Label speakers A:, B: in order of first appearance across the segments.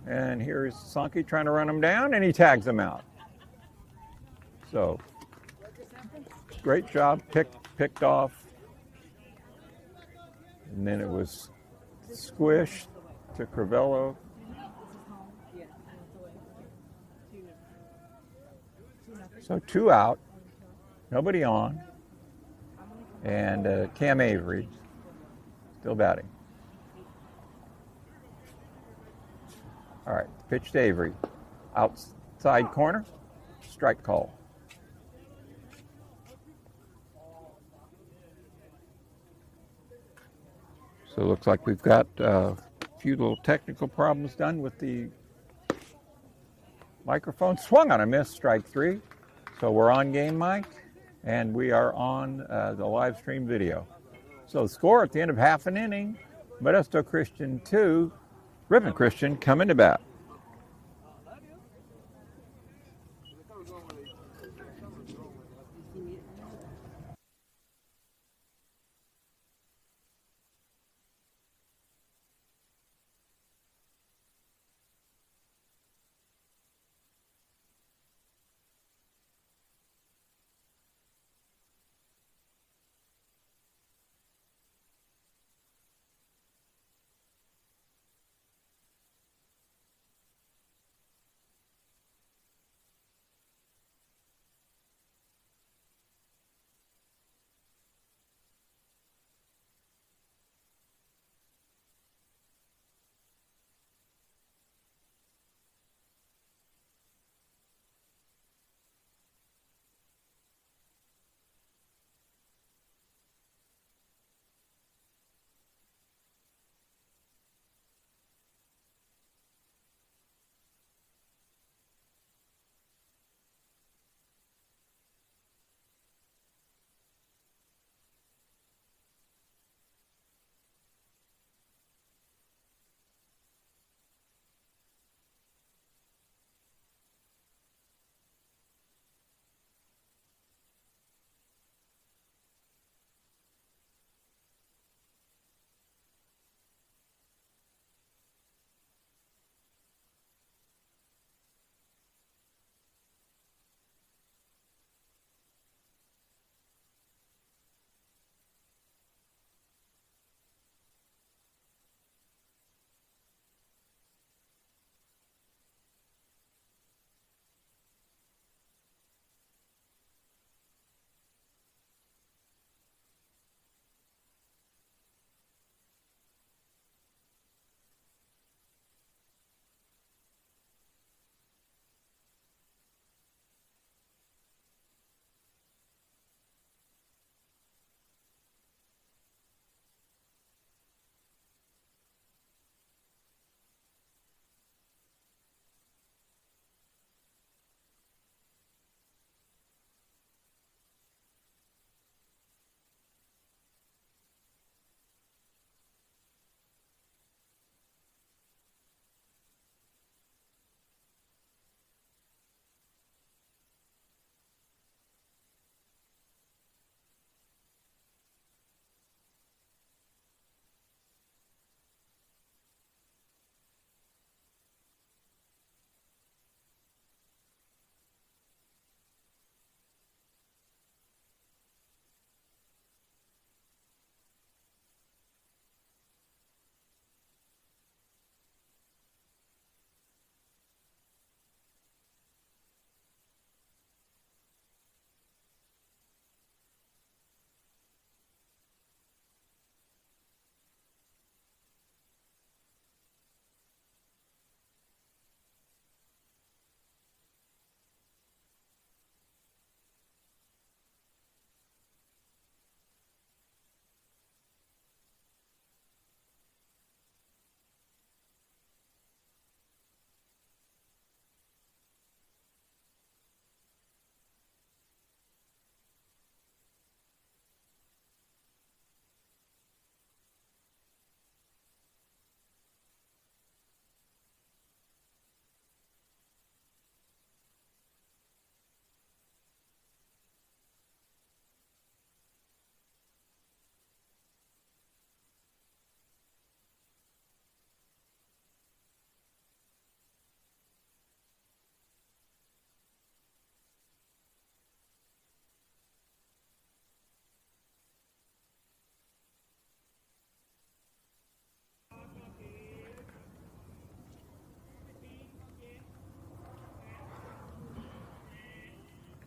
A: And here's Sankey trying to run him down, and he tags him out. So, great job, picked off. And then it was squished to Crivello. So 2 out, nobody on, and Cam Avery still batting. All right, pitch to Avery, outside corner, strike call. So it looks like we've got a few little technical problems done with the microphone. Swung on a miss, strike 3. So we're on game, Mike, and we are on the live stream video. So the score at the end of half an inning, Modesto Christian 2, Ripon Christian coming to bat.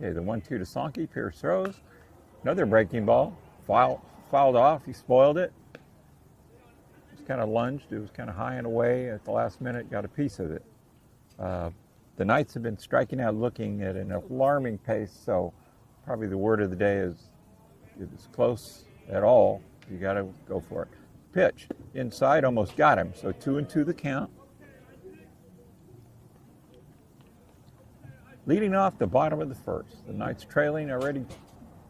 A: Okay, the 1-2 to Sonky. Pierce throws. Another breaking ball. Fouled off. He spoiled it. It was kind of lunged. It was kind of high and away at the last minute. Got a piece of it. The Knights have been striking out looking at an alarming pace, so probably the word of the day is if it's close at all, you got to go for it. Pitch. Inside, almost got him. So 2-2 the count. Leading off the bottom of the first. The Knights trailing already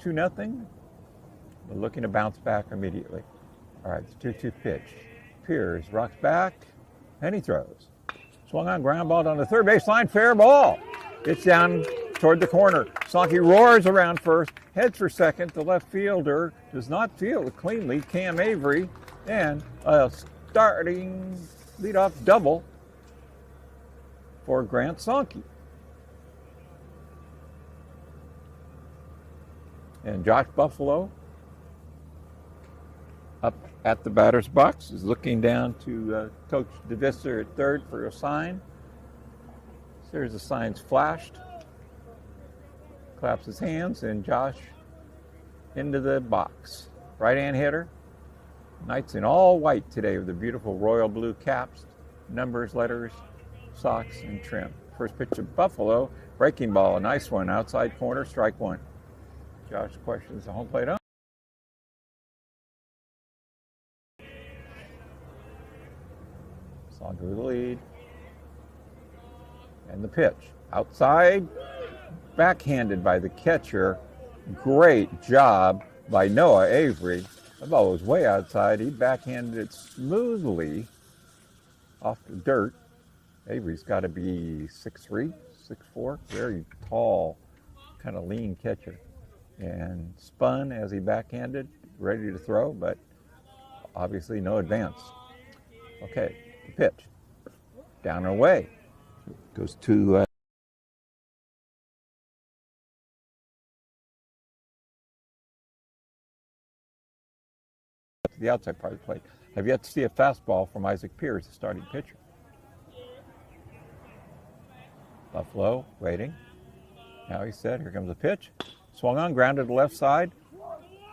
A: 2-0. But looking to bounce back immediately. All right, the 2-2 pitch. Pierce rocks back, and he throws. Swung on, ground ball down the third baseline, fair ball. It's down toward the corner. Sonky roars around first, heads for second. The left fielder does not field it cleanly. Cam Avery, and a starting leadoff double for Grant Sonky. And Josh Buffalo up at the batter's box is looking down to Coach DeVista at third for a sign. There's the signs flashed. Claps his hands, and Josh into the box. Right-hand hitter. Knights in all white today with the beautiful royal blue caps, numbers, letters, socks, and trim. First pitch of Buffalo. Breaking ball, a nice one. Outside corner, strike one. Josh questions the home plate up. Sonky with the lead. And the pitch. Outside. Backhanded by the catcher. Great job by Noah Avery. The ball was way outside. He backhanded it smoothly off the dirt. Avery's got to be 6'3", 6'4", very tall, kind of lean catcher. And spun as he backhanded, ready to throw, but obviously no advance. Okay, the pitch. Down and away. Goes to the outside part of the plate. Have yet to see a fastball from Isaac Pierce, the starting pitcher. Buffalo waiting. Now he's set. Here comes the pitch. Swung on, grounded to the left side.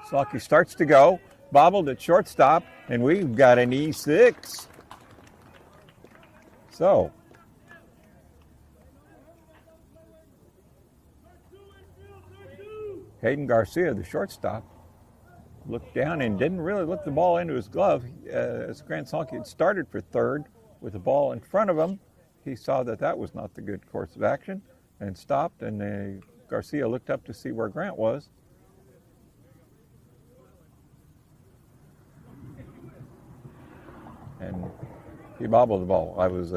A: Sonky starts to go. Bobbled at shortstop, and we've got an E6. So, Hayden Garcia, the shortstop, looked down and didn't really look the ball into his glove. As Grant Sonky had started for third with the ball in front of him, he saw that that was not the good course of action and stopped, and Garcia looked up to see where Grant was. And he bobbled the ball. I was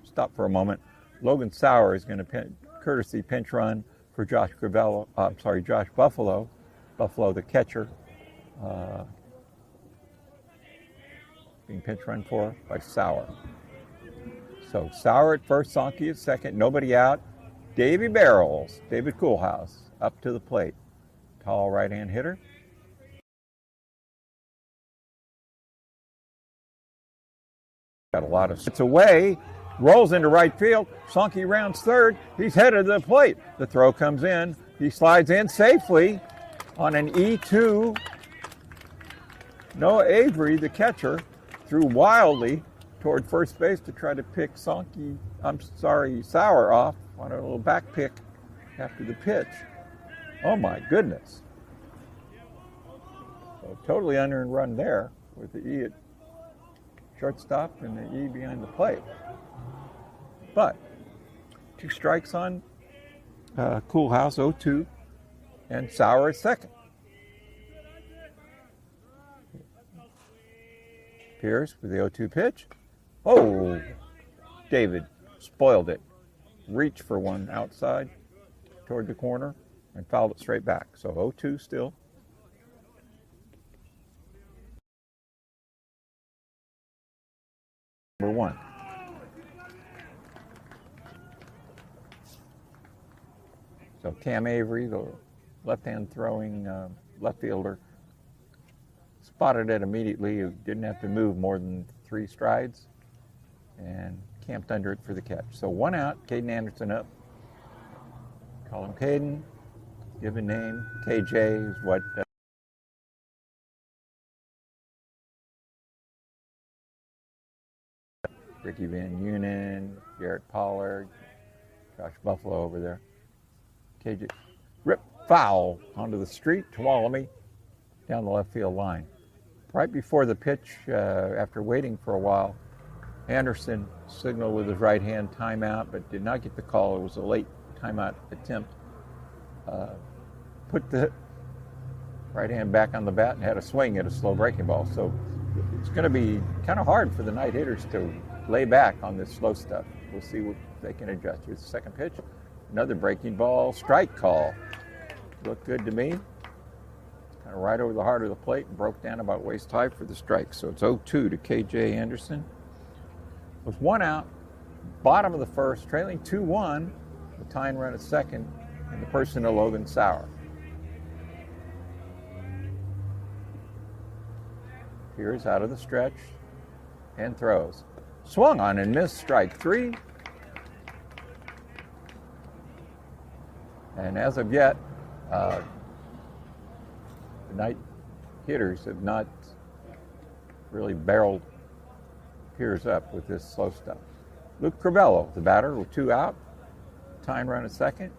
A: stopped for a moment. Logan Sauer is going to courtesy pinch run for Josh Buffalo. Buffalo, the catcher, being pinch run for by Sauer. So Sauer at first, Sonky at second, nobody out. David Coolhouse, up to the plate. Tall right-hand hitter. Got a lot of hits away, rolls into right field. Sonky rounds third. He's headed to the plate. The throw comes in. He slides in safely on an E2. Noah Avery, the catcher, threw wildly toward first base to try to pick Sauer off on a little back pick after the pitch. Oh my goodness. So totally unearned run there with the E at shortstop and the E behind the plate. But 2 strikes on Coolhouse, 0-2, and Sauer at second. Pierce with the 0-2 pitch. Oh, David spoiled it. Reached for one outside toward the corner and fouled it straight back. So 0-2 still. Number 1. So Cam Avery, the left-hand throwing left fielder, spotted it immediately. He didn't have to move more than 3 strides and camped under it for the catch. So 1 out, Caden Anderson up. Call him Caden. given name. KJ is what Ricky Van Eunen, Garrett Pollard, Josh Buffalo over there. KJ, rip foul onto the street, Tuolumne, down the left field line. Right before the pitch, after waiting for a while, Anderson signaled with his right hand timeout, but did not get the call. It was a late timeout attempt. Put the right hand back on the bat and had a swing at a slow breaking ball. So it's going to be kind of hard for the night hitters to lay back on this slow stuff. We'll see what they can adjust. Here's the second pitch. Another breaking ball, strike call. Looked good to me. Kind of right over the heart of the plate and broke down about waist high for the strike. So it's 0-2 to KJ Anderson. With one out, bottom of the first, trailing 2-1, the tying run at second, and the person to Logan Sauer. Here's out of the stretch and throws. Swung on and missed, strike three. And as of yet, the night hitters have not really barreled Piers up with this slow stuff. Luke Crivello, the batter, with two out, tying run at second.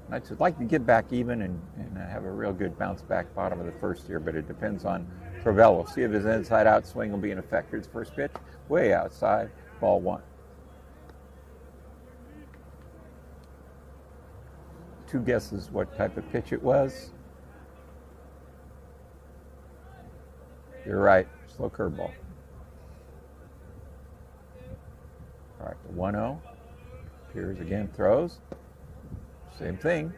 A: Knights would like to get back even and have a real good bounce back bottom of the first here, but it depends on Crivello. See if his inside out swing will be in effect. Here's the first pitch, way outside, ball one. Two guesses what type of pitch it was. You're right, slow curveball. All right, the 1-0. Piers again throws. Same thing.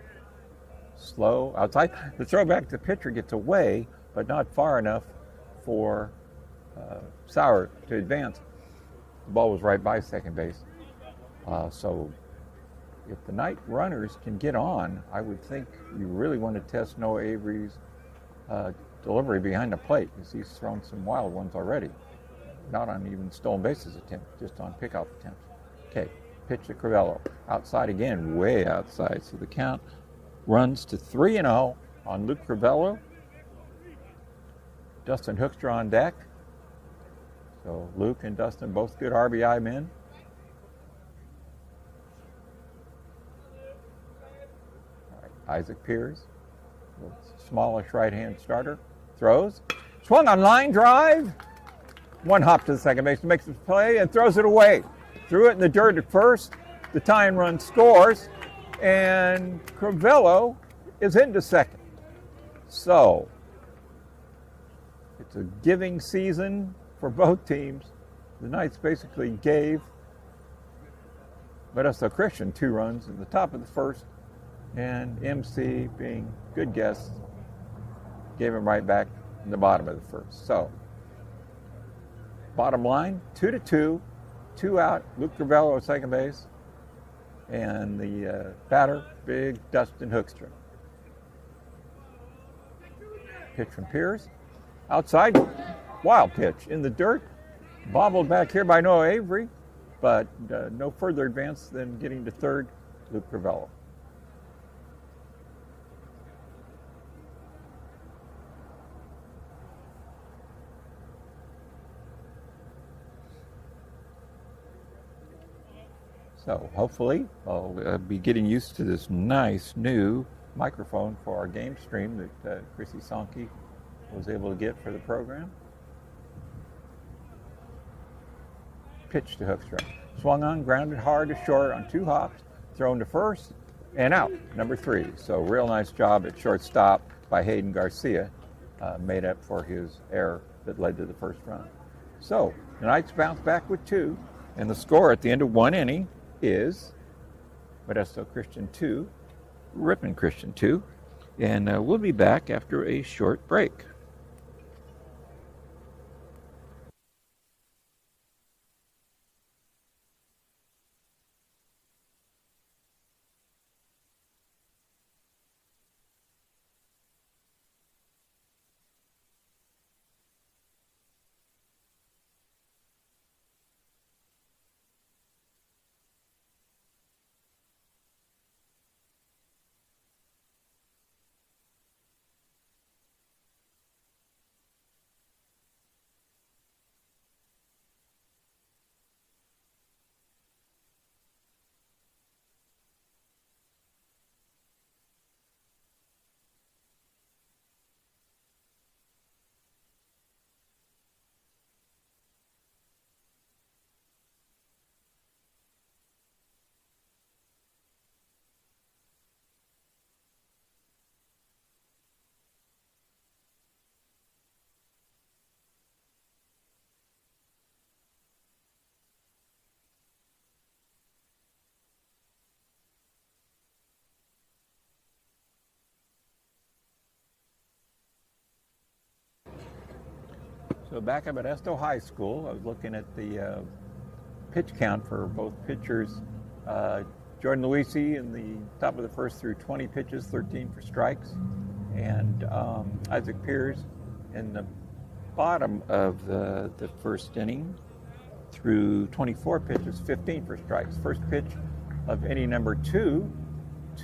A: Slow outside. The throw back to the pitcher gets away, but not far enough for Sauer to advance. The ball was right by second base. So if the night runners can get on, I would think you really want to test Noah Avery's delivery behind the plate, because he's thrown some wild ones already. Not on even stolen bases attempts, just on pickoff attempts. Okay, pitch to Crivello. Outside again, way outside. So the count runs to 3-0 on Luke Crivello. Dustin Hoekstra on deck. So Luke and Dustin, both good RBI men. All right, Isaac Piers, smallish right-hand starter, throws. Swung on line drive. One hop to the second base, makes the play and throws it away. Threw it in the dirt at first. The tying run scores, and Crivello is into second. So it's a giving season for both teams. The Knights basically gave Modesto Christian 2 runs in the top of the first, and MC, being good guests, gave him right back in the bottom of the first. So bottom line, 2-2, 2 out, Luke Crivello at second base, and the batter, big Dustin Hoekstra. Pitch from Piers, outside, wild pitch in the dirt, bobbled back here by Noah Avery, but no further advance than getting to third, Luke Crivello. So hopefully I'll be getting used to this nice new microphone for our game stream that Chrissy Sonke was able to get for the program. Pitch to Hoekstra. Swung on, grounded hard to short on 2 hops, thrown to first, and out, number 3. So real nice job at shortstop by Hayden Garcia, made up for his error that led to the first run. So the Knights bounce back with 2, and the score at the end of 1 inning is Modesto Christian 2, Ripon Christian 2, and we'll be back after a short break. So back at Modesto High School, I was looking at the pitch count for both pitchers. Jordan Luisi in the top of the first threw 20 pitches, 13 for strikes. And Isaac Pierce in the bottom of the first inning threw 24 pitches, 15 for strikes. First pitch of inning number 2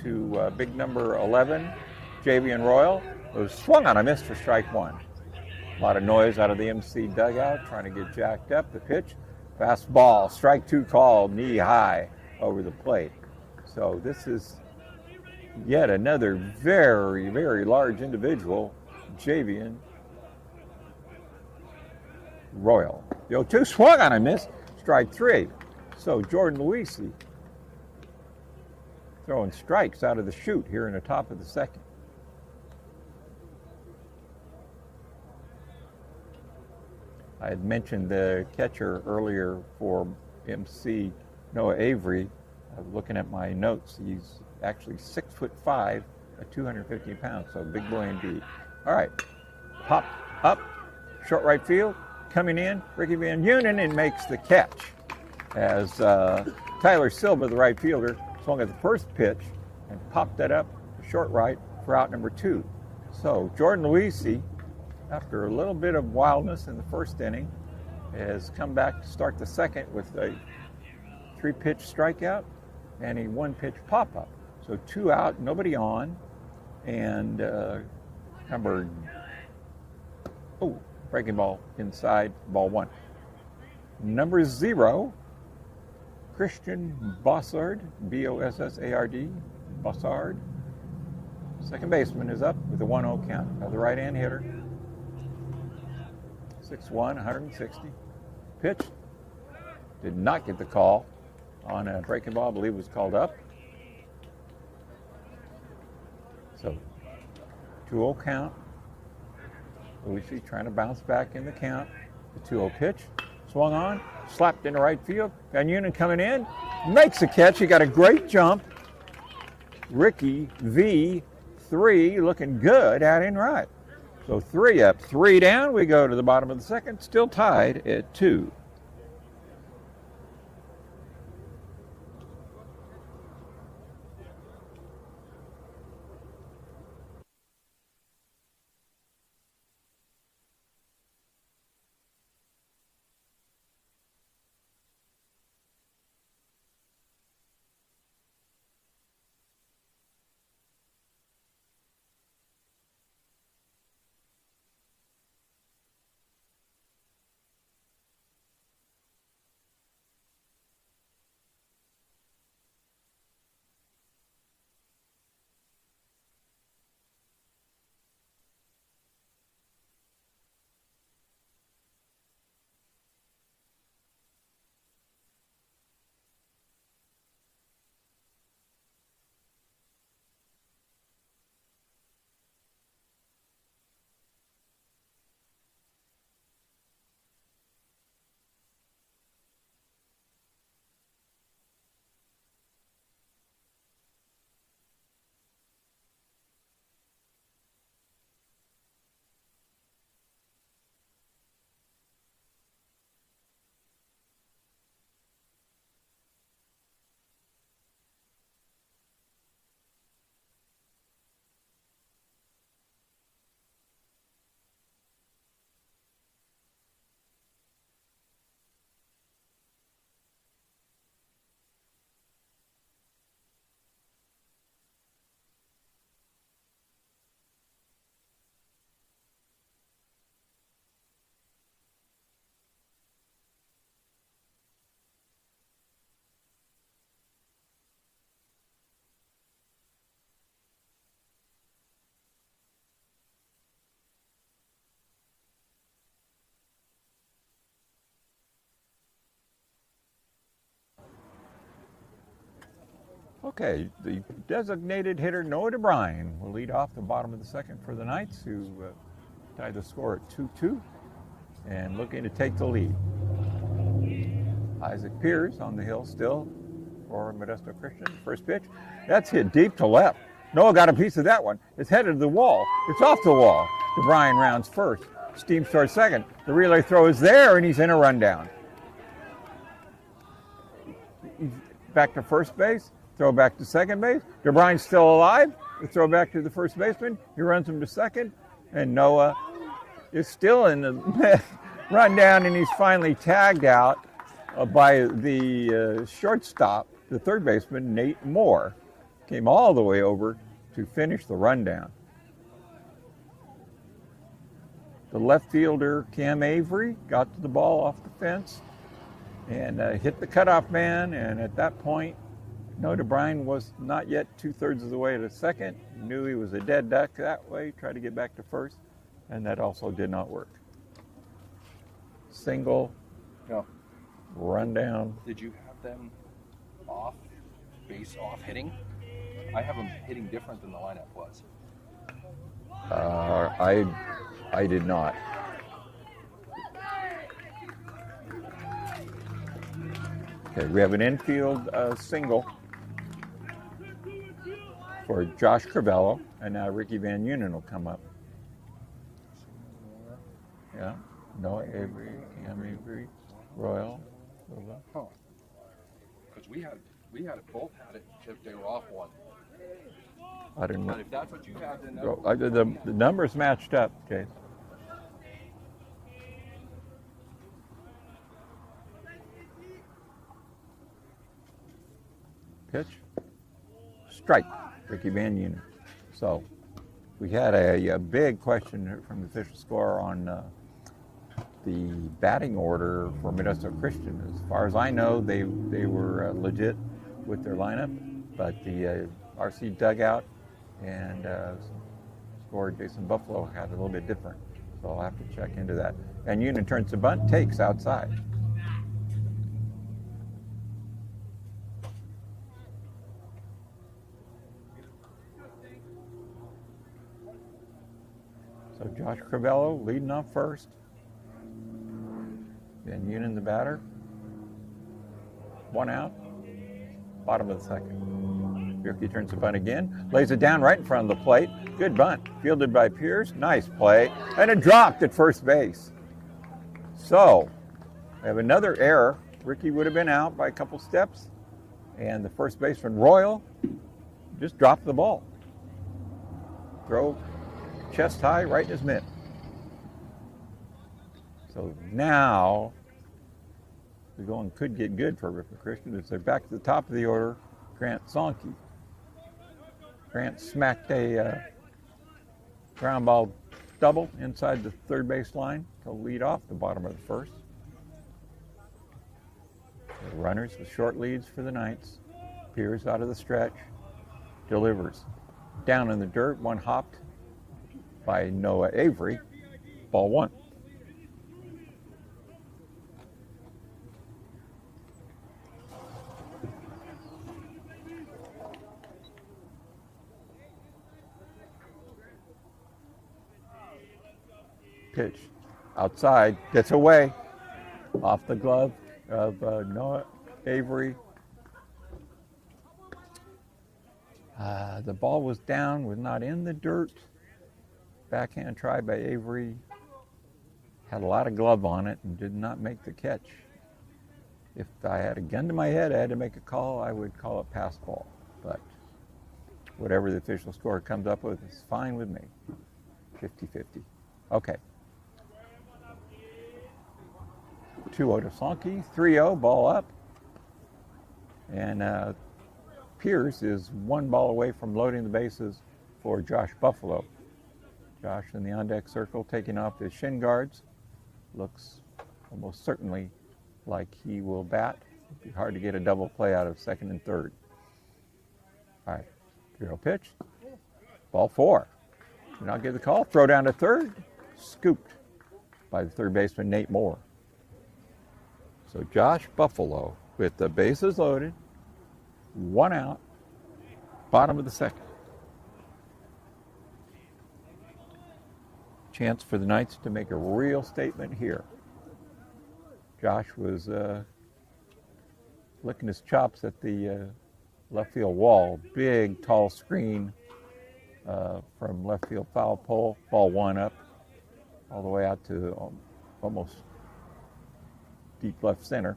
A: to big number 11, Javian Royal. It was swung on a miss for strike 1. A lot of noise out of the MC dugout trying to get jacked up. The pitch, fastball, strike 2 called, knee high over the plate. So this is yet another very, very large individual, Javian Royal. The 0-2 swung on a miss, strike 3. So Jordan Luisi throwing strikes out of the chute here in the top of the second. I had mentioned the catcher earlier for MC, Noah Avery. I was looking at my notes. He's actually 6'5", 250 pounds, so big boy indeed. All right, pop up, short right field, coming in, Ricky Van Eunen, and makes the catch as Tyler Silva, the right fielder, swung at the first pitch and popped that up to short right for out number 2. So Jordan Luisi, after a little bit of wildness in the first inning, has come back to start the second with a 3-pitch strikeout and a 1-pitch pop-up. So 2 out, nobody on, and breaking ball inside, ball 1. Number 0, Christian Bossard, B-O-S-S-A-R-D, Bossard. Second baseman is up with a 1-0 count. The right-hand hitter, 6'1", 160. Pitch, did not get the call on a breaking ball. I believe it was called up. So 2-0 count. Luisi trying to bounce back in the count. The 2-0 pitch, swung on, slapped into right field. Van Eunen coming in, makes a catch. He got a great jump. Ricky V3 looking good out in right. So 3 up, 3 down. We go to the bottom of the second, still tied at 2. Okay, the designated hitter, Noah DeBryan, will lead off the bottom of the second for the Knights, who tied the score at 2-2 and looking to take the lead. Isaac Pierce on the hill still for Modesto Christian. First pitch, that's hit deep to left. Noah got a piece of that one. It's headed to the wall. It's off the wall. DeBryan rounds first. steams towards second. The relay throw is there, and he's in a rundown. He's back to first base, throw back to second base. DeBrine's still alive. The throw back to the first baseman. He runs him to second, and Noah is still in the rundown, and he's finally tagged out by the shortstop, the third baseman, Nate Moore. Came all the way over to finish the rundown. The left fielder, Cam Avery, got to the ball off the fence and hit the cutoff man, and at that point, Noah DeBrine was not yet 2/3 of the way to second. Knew he was a dead duck that way, tried to get back to first, and that also did not work. Single,
B: No.
A: rundown.
B: Did you have them off, base off hitting? I have them hitting different than the lineup was.
A: I did not. Okay, we have an infield single for Josh Crivello, and now Ricky Van Unen will come up. Yeah, Noah Avery, Cam Avery, Royal.
B: Huh. Because we had it, both had it if they were off one.
A: I didn't know.
B: But if that's what you have, then
A: The numbers matched up, Chase. Pitch. Strike. Ricky Van Unen. So we had a big question from the official score on the batting order for Modesto Christian. As far as I know, they were legit with their lineup, but the RC dugout and scored Jason Buffalo had a little bit different. So I'll have to check into that. And Unen turns the bunt, takes outside. So Josh Crivello leading off first. Van Unen the batter. One out. Bottom of the second. Bierke turns the bunt again. Lays it down right in front of the plate. Good bunt. Fielded by Pierce. Nice play. And it dropped at first base. So we have another error. Ricky would have been out by a couple steps. And the first baseman, Royal, just dropped the ball. Throw chest high right in his mitt. So now the going could get good for Ripper Christian as they're back to the top of the order. Grant Zonke. Grant smacked a ground ball double inside the third base line to lead off the bottom of the first. The runners with short leads for the Knights. Pierce out of the stretch. Delivers. Down in the dirt, one hopped by Noah Avery. Ball one. Pitch outside, gets away off the glove of Noah Avery. The ball was down, was not in the dirt. Backhand try by Avery. Had a lot of glove on it and did not make the catch. If I had a gun to my head, I had to make a call, I would call it pass ball. But whatever the official score comes up with is fine with me. 50-50. Okay. 2-0 to Sonke, 3-0, ball up. And Pierce is one ball away from loading the bases for Josh Buffalo. Josh in the on-deck circle, taking off his shin guards. Looks almost certainly like he will bat. It'd be hard to get a double play out of second and third. All right, 3-0 pitch. Ball four. Did not get the call. Throw down to third. Scooped by the third baseman, Nate Moore. So Josh Buffalo with the bases loaded, one out, bottom of the second. Chance for the Knights to make a real statement here. Josh was licking his chops at the left field wall. Big, tall screen from left field foul pole. Ball one up. all the way out to almost deep left center.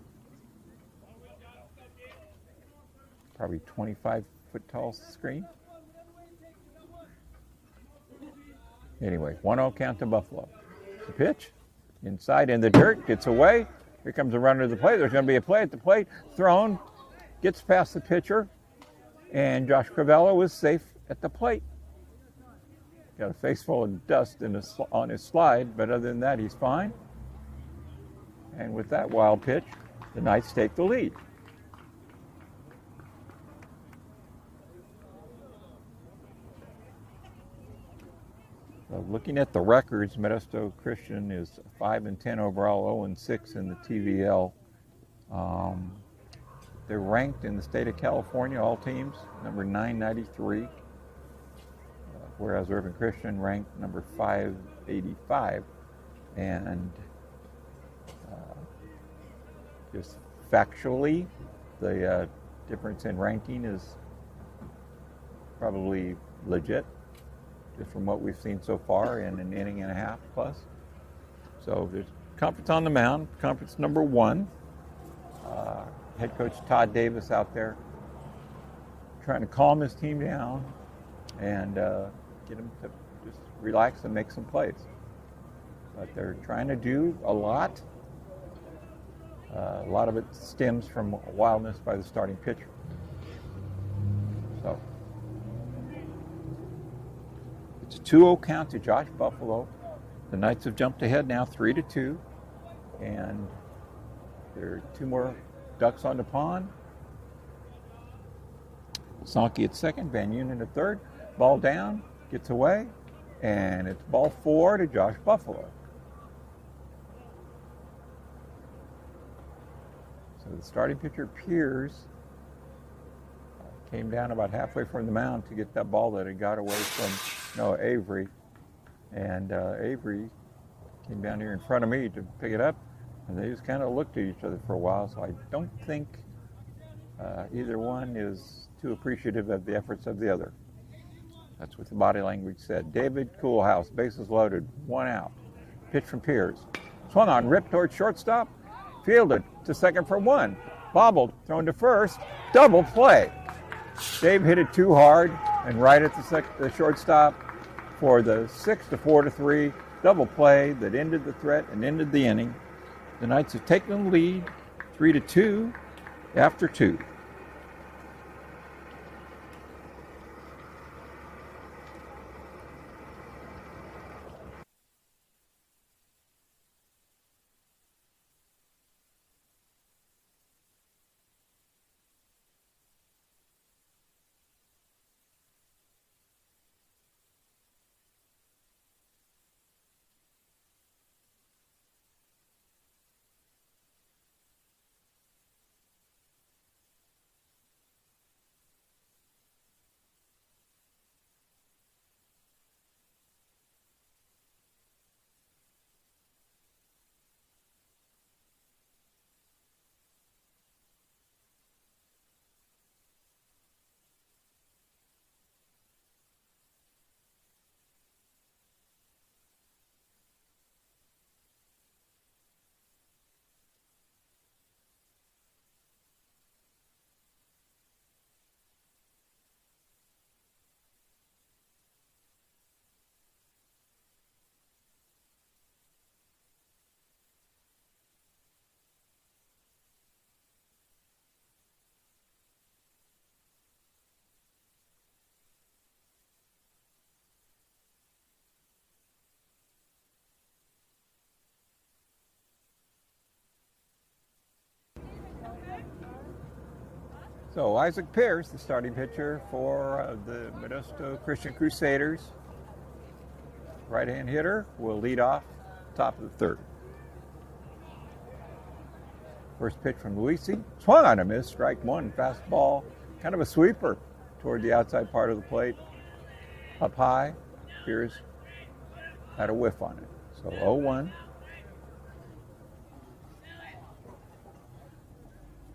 A: Probably 25-foot tall screen. Anyway, 1-0 count to Buffalo. The pitch, inside in the dirt, gets away. Here comes a runner to the plate. There's going to be a play at the plate. Thrown, gets past the pitcher, and Josh Crivello is safe at the plate. Got a face full of dust on his slide, but other than that, he's fine. And with that wild pitch, the Knights take the lead. So looking at the records, Modesto Christian is 5-10 overall, 0-6 in the TVL. They're ranked in the state of California, all teams, number 993, whereas Urban Christian ranked number 585. And just factually, the difference in ranking is probably legit, just from what we've seen so far in an inning and a half plus. So there's conference on the mound, conference number 1. Head coach Todd Davis out there trying to calm his team down and get them to just relax and make some plays. But they're trying to do a lot. A lot of it stems from wildness by the starting pitcher. So it's a 2-0 count to Josh Buffalo. The Knights have jumped ahead now 3-2, and there are 2 more ducks on the pond. Sankey at second, Van Unen at third. Ball down, gets away, and it's ball 4 to Josh Buffalo. So the starting pitcher, Piers, came down about halfway from the mound to get that ball that had got away from Noah Avery. And Avery came down here in front of me to pick it up, and they just kind of looked at each other for a while. So I don't think either one is too appreciative of the efforts of the other. That's what the body language said. David Coolhouse, bases loaded, 1 out. Pitch from Piers. Swung on, ripped towards shortstop. Fielded to second for 1. Bobbled, thrown to first. Double play. Dave hit it too hard and right at the shortstop for the 6-4-3 double play that ended the threat and ended the inning. The Knights have taken the lead 3-2 after 2. So Isaac Pierce, the starting pitcher for the Modesto Christian Crusaders. Right-hand hitter will lead off top of the 3rd. First pitch from Luisi. Swung on a miss, strike 1, fastball. Kind of a sweeper toward the outside part of the plate. Up high, Pierce had a whiff on it. So 0-1.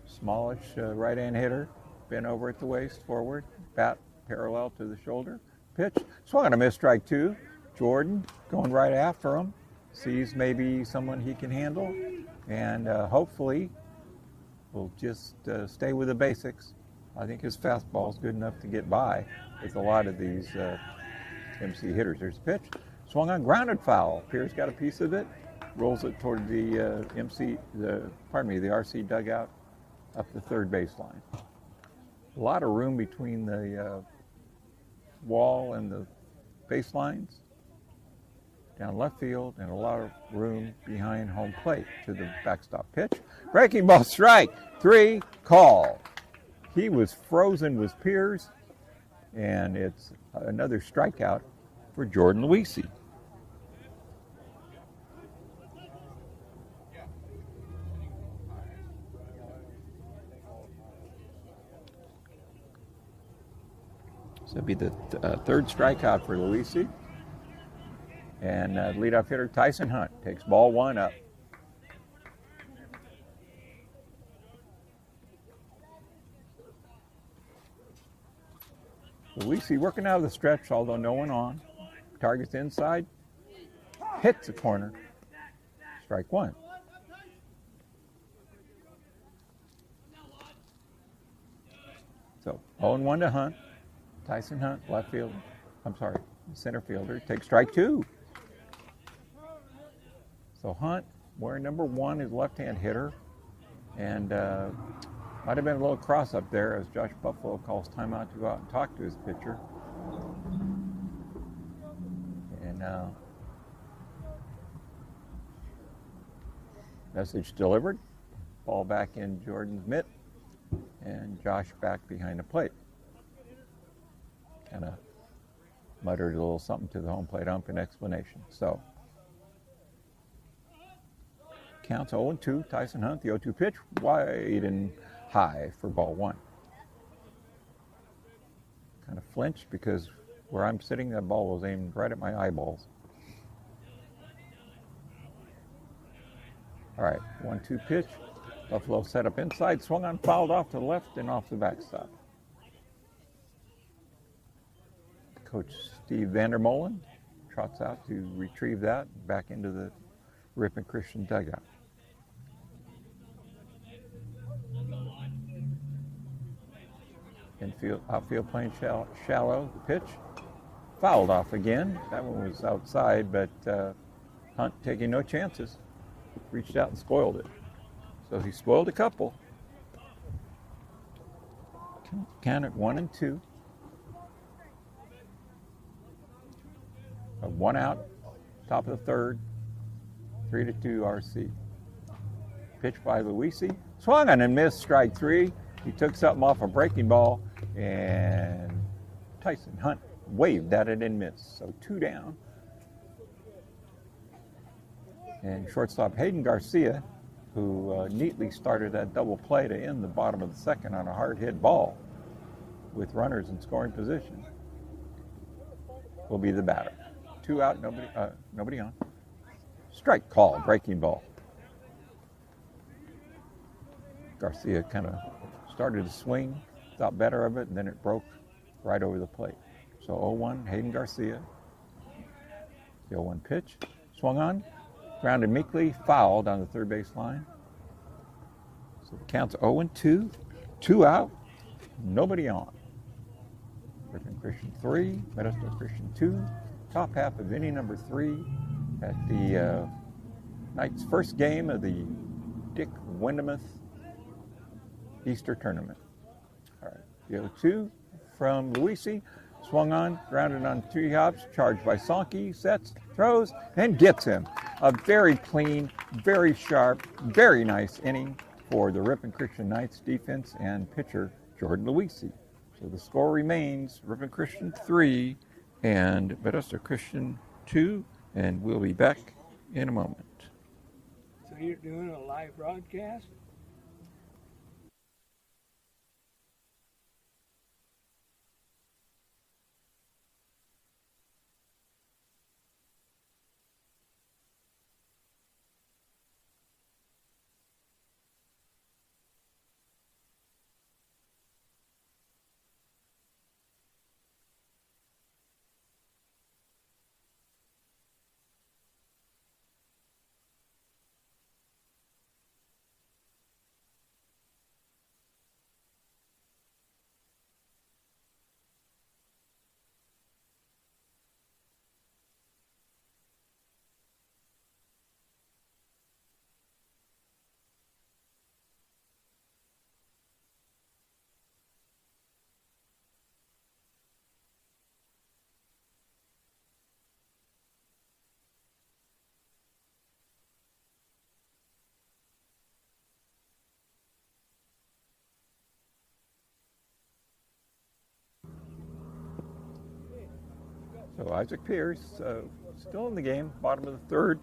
A: Smallish right-hand hitter, bent over at the waist, forward, bat parallel to the shoulder. Pitch, swung on a miss, strike 2. Jordan going right after him. sees maybe someone he can handle, and hopefully will just stay with the basics. I think his fastball is good enough to get by with a lot of these MC hitters. There's a pitch, swung on, grounded foul. Pierce got a piece of it, rolls it toward the the RC dugout up the third baseline. A lot of room between the wall and the baselines down left field, and a lot of room behind home plate to the backstop pitch. Breaking ball, strike 3, call. He was frozen with Pierce, and it's another strikeout for Jordan Luisi. So it'll be the third strikeout for Luisi. And leadoff hitter Tyson Hunt takes ball 1 up. Luisi working out of the stretch, although no one on. Targets inside, hits the corner. Strike 1. So 0-1 to Hunt. Tyson Hunt, center fielder, takes strike 2. So Hunt, wearing number 1, is left-hand hitter, and might have been a little cross up there as Josh Buffalo calls timeout to go out and talk to his pitcher. And message delivered. Ball back in Jordan's mitt, and Josh back behind the plate. Kind of muttered a little something to the home plate ump in explanation. So counts 0-2. Tyson Hunt, the 0-2 pitch, wide and high for ball 1. Kind of flinched because where I'm sitting, that ball was aimed right at my eyeballs. All right, 1-2 pitch. Buffalo set up inside, swung on, fouled off to the left and off the backstop. Coach Steve Vandermolen trots out to retrieve that back into the Ripon Christian dugout. Outfield playing shallow. The pitch fouled off again. That one was outside, but Hunt taking no chances. Reached out and spoiled it. So he spoiled a couple. Count it 1-2. 1 out, top of the third, 3-2 RC. Pitch by Luisi, swung on and missed, strike 3. He took something off a breaking ball, and Tyson Hunt waved at it and missed. So 2 down. And shortstop Hayden Garcia, who neatly started that double play to end the bottom of the second on a hard hit ball with runners in scoring position, will be the batter. 2 out, nobody on. Strike call, breaking ball. Garcia kind of started to swing, thought better of it, and then it broke right over the plate. So 0-1, Hayden Garcia. The 0-1 pitch, swung on, grounded meekly, fouled on the third base line. So the count's 0-2, 2 out, nobody on. Ripon Christian 3, Modesto Christian 2. Top half of inning number 3 at the night's first game of the Dick Windemuth Easter Tournament. All right, the 0-2 from Luisi, swung on, grounded on 3 hops, charged by Sankey, sets, throws, and gets him. A very clean, very sharp, very nice inning for the Ripon Christian Knights defense and pitcher Jordan Luisi. So the score remains Ripon Christian 3 and Modesto Christian 2, and we'll be back in a moment.
C: So you're doing a live broadcast?
A: So Isaac Pierce, still in the game, bottom of the third.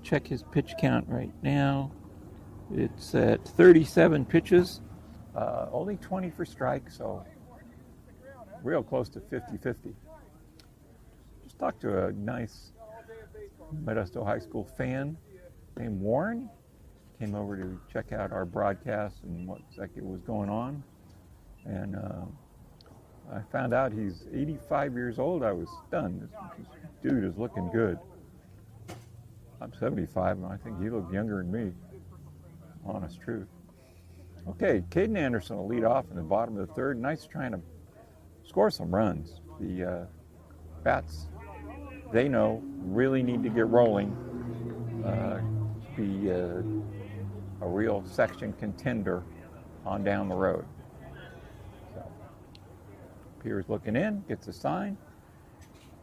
A: Check his pitch count right now. It's at 37 pitches, only 20 for strike, so real close to 50-50. Just talked to a nice Modesto High School fan named Warren. Came over to check out our broadcast and what exactly was going on. And I found out he's 85 years old. I was stunned. This dude is looking good. I'm 75, and I think he looks younger than me. Honest truth. Okay, Caden Anderson will lead off in the bottom of the third. Knights trying to score some runs. The Bats, they know, really need to get rolling. Be a real section contender on down the road. So, Pierce looking in, gets a sign,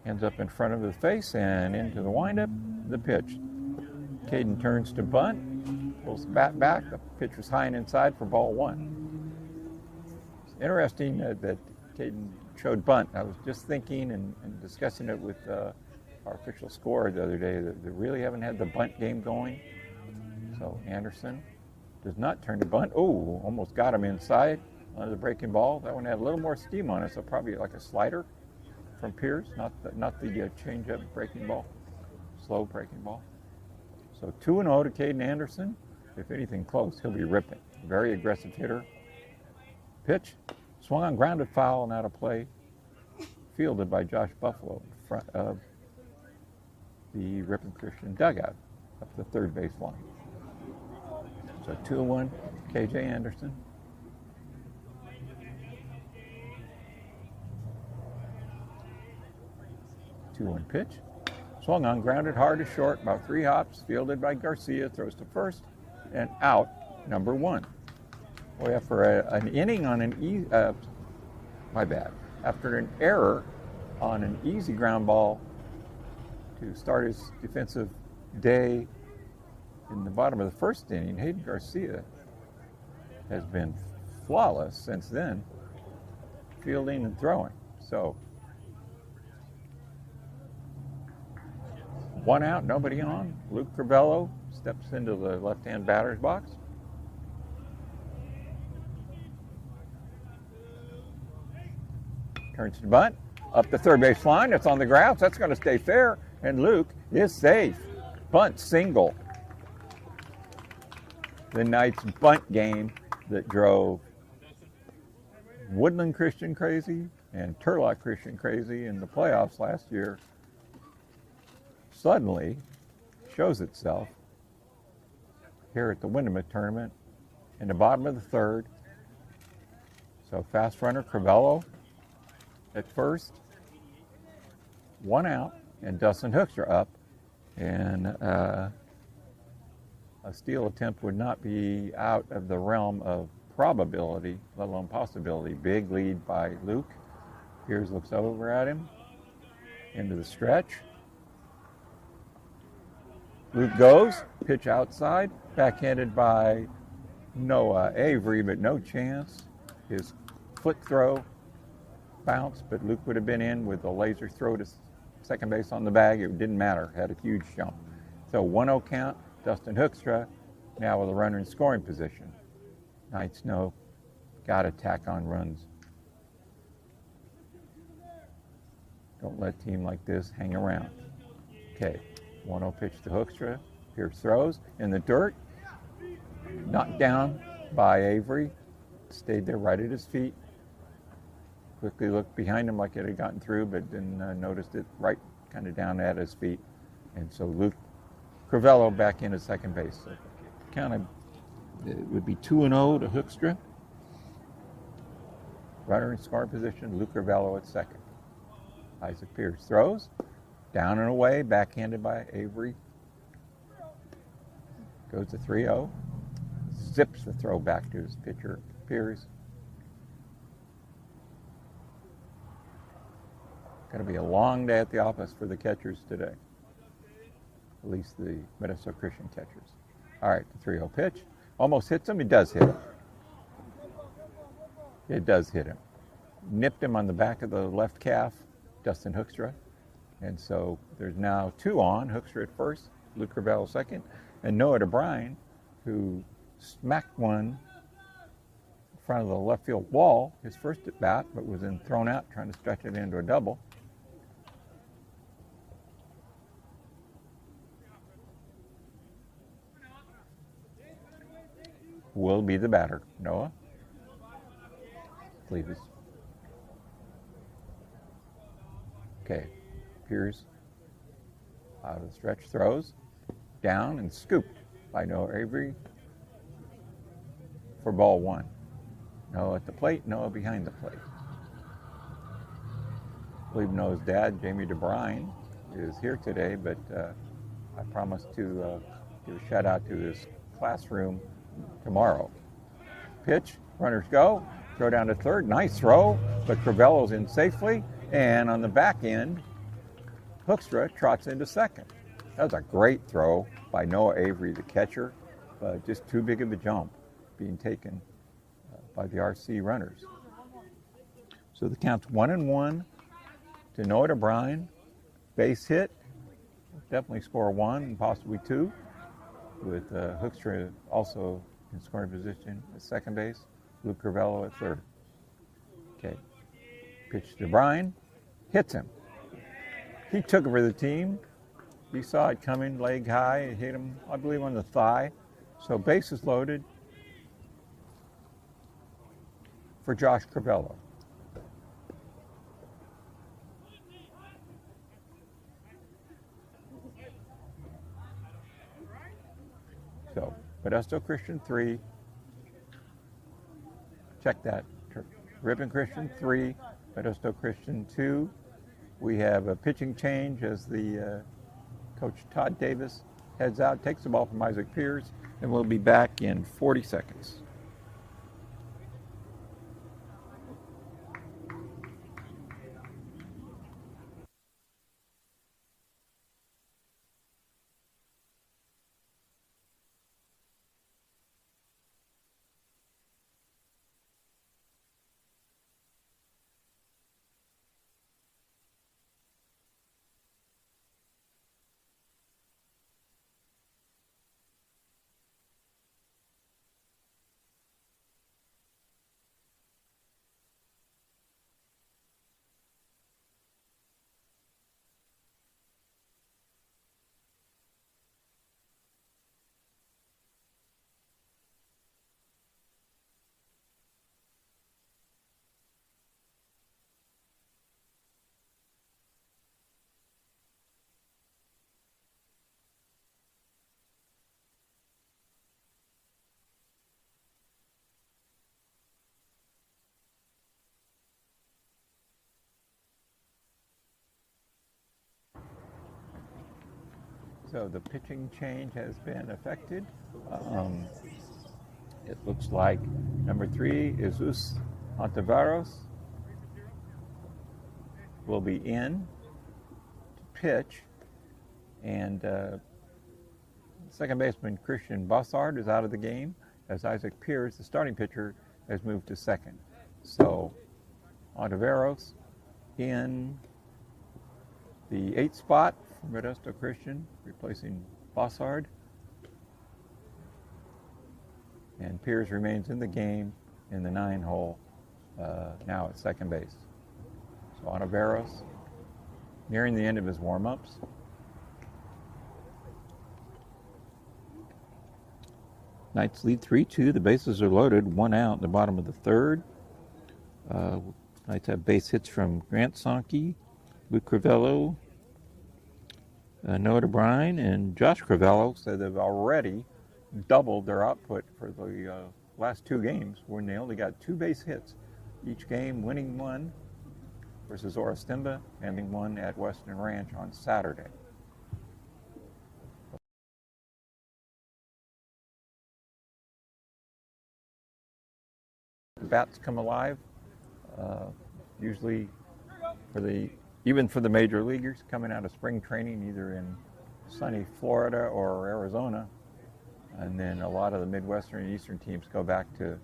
A: ends up in front of the face and into the windup, the pitch. Caden turns to bunt, pulls the bat back, the pitch was high and inside for ball one. It's interesting that Caden showed bunt. I was just thinking and discussing it with our official scorer the other day that they really haven't had the bunt game going. So Anderson does not turn to bunt. Oh, almost got him inside on the breaking ball. That one had a little more steam on it, so probably like a slider from Pierce, not the change-up breaking ball, slow breaking ball. So 2-0 to Caden Anderson. If anything close, he'll be ripping. Very aggressive hitter. Pitch, swung on, grounded foul and out of play. Fielded by Josh Buffalo in front of the Ripon Christian dugout up the third base line. So 2-1, KJ Anderson. Two-one pitch. Swung on, grounded hard to short, about 3 hops, fielded by Garcia, throws to first, and out, number 1. Boy, after an inning on after an error on an easy ground ball to start his defensive day in the bottom of the first inning, Hayden Garcia has been flawless since then, fielding and throwing. So, 1 out, nobody on. Luke Crivello steps into the left-hand batter's box. Turns to bunt, up the third base line. It's on the grounds. That's going to stay fair, and Luke is safe. Bunt single. The Knights bunt game that drove Woodland Christian crazy and Turlock Christian crazy in the playoffs last year suddenly shows itself here at the Windermere tournament in the bottom of the third. So fast runner Crivello at first, 1 out, and Dustin Hoekstra up, and a steal attempt would not be out of the realm of probability, let alone possibility. Big lead by Luke. Pierce looks over at him, into the stretch. Luke goes, pitch outside, backhanded by Noah Avery, but no chance. His foot throw bounced, but Luke would have been in with a laser throw to second base on the bag. It didn't matter, had a huge jump. So 1-0 count, Dustin Hoekstra now with a runner in scoring position. Knights know, got to tack on runs. Don't let a team like this hang around. Okay. 1-0 pitch to Hoekstra. Pierce throws in the dirt. Knocked down by Avery. Stayed there right at his feet. Quickly looked behind him like it had gotten through, but then noticed it right kind of down at his feet. And so Luke Crivello back in at second base. So kind of, it would be 2-0 to Hoekstra. Runner in scoring position, Luke Crivello at second. Isaac Pierce throws. Down and away, backhanded by Avery. Goes to 3-0. Zips the throw back to his pitcher, Pierce. Going to be a long day at the office for the catchers today. At least the Modesto Christian catchers. All right, the 3-0 pitch. Almost hits him. It does hit him. It does hit him. Nipped him on the back of the left calf, Dustin Hoekstra. And so there's now 2 on. Hoekstra at first, Luke Ravello second, and Noah DeBrine, who smacked one in front of the left field wall his first at bat, but was then thrown out trying to stretch it into a double. Will be the batter, Noah. Please. Okay, Piers out of the stretch, throws down and scooped by Noah Avery for ball 1. Noah at the plate, Noah behind the plate. I believe Noah's dad, Jamie DeBrine, is here today, but I promised to give a shout out to his classroom tomorrow. Pitch, runners go, throw down to third, nice throw, but Crivello's in safely, and on the back end, Hoekstra trots into second. That was a great throw by Noah Avery, the catcher, but just too big of a jump being taken by the RC runners. So the count's 1-1 to Noah DeBrine. Base hit, definitely score 1 and possibly 2, with Hoekstra also in scoring position at second base, Luke Crivello at third. Okay, pitch to DeBrine, hits him. He took it for the team. He saw it coming, leg high, and hit him, I believe, on the thigh. So bases loaded for Josh Crivello. So Modesto Christian 3. Check that. Ripon Christian 3, Modesto Christian 2. We have a pitching change as the coach Todd Davis heads out, takes the ball from Isaac Piers, and we'll be back in 40 seconds. So the pitching change has been effected. It looks like number 3, Jesus Ontiveros, will be in to pitch. And second baseman Christian Bossard is out of the game, as Isaac Piers, the starting pitcher, has moved to second. So Ontiveros in the 8th spot for Modesto Christian, replacing Bossard. And Piers remains in the game in the 9 hole, now at second base. So Ontiveros nearing the end of his warm-ups. Knights lead 3-2. The bases are loaded, 1 out in the bottom of the 3rd. Knights have base hits from Grant Sankey, Luke Crivello, Noah DeBrine, and Josh Crivello. So they've already doubled their output for the last 2 games, when they only got 2 base hits each game, winning 1 versus Orostimba, ending 1 at Western Ranch on Saturday. The bats come alive, usually even for the major leaguers coming out of spring training, either in sunny Florida or Arizona. And then a lot of the Midwestern and Eastern teams go back to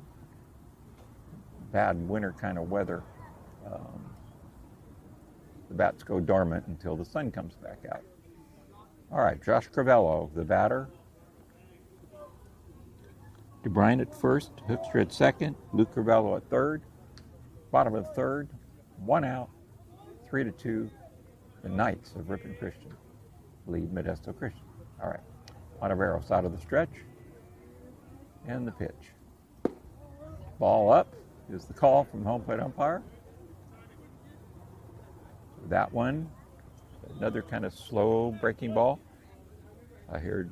A: bad winter kind of weather. The The bats go dormant until the sun comes back out. All right, Josh Crivello, the batter. DeBryan at first, Hoekstra at second, Luke Crivello at third. Bottom of the third, 1 out, 3-2. The Knights of Ripon Christian lead Modesto Christian. All right, Ontiveros out of the stretch, and the pitch. Ball up is the call from the home plate umpire. That one, another kind of slow breaking ball. I heard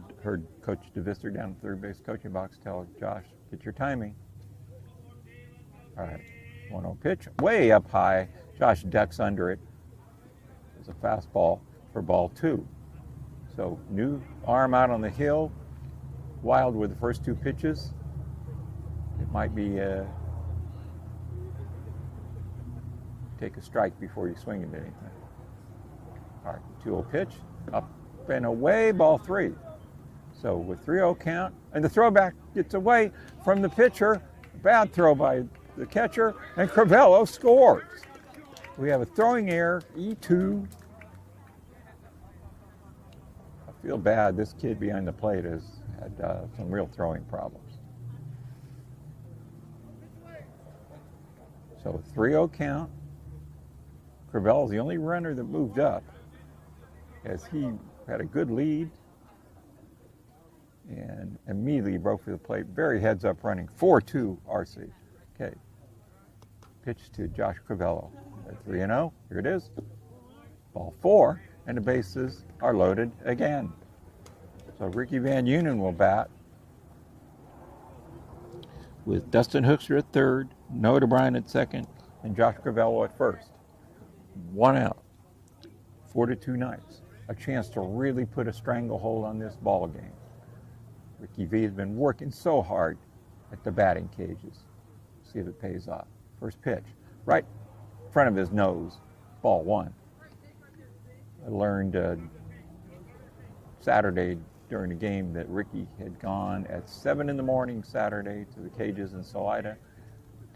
A: Coach DeVister down at the third base coaching box tell Josh, get your timing. All right, 1-0 pitch, way up high. Josh ducks under it. It's a fastball for ball 2. So new arm out on the hill. Wild with the first 2 pitches. It might be take a strike before you swing at anything. All right, 2-0 pitch, up and away, ball 3. So with 3-0 count, and the throwback gets away from the pitcher. Bad throw by the catcher, and Crivello scores. We have a throwing error, E2. I feel bad. This kid behind the plate has had some real throwing problems. So 3-0 count. Crivello's the only runner that moved up, as he had a good lead and immediately broke for the plate. Very heads up running. 4-2 RC. Okay. Pitch to Josh Crivello. At 3-0. Here it is. Ball 4, and the bases are loaded again. So Ricky Van Unen will bat with Dustin Hoekstra at third, Noah DeBryan at second, and Josh Crivello at first. 1 out. 4-2 Knights. A chance to really put a stranglehold on this ball game. Ricky V has been working so hard at the batting cages. See if it pays off. First pitch, right in front of his nose, ball 1. I learned Saturday during the game that Ricky had gone at 7 in the morning Saturday to the cages in Salida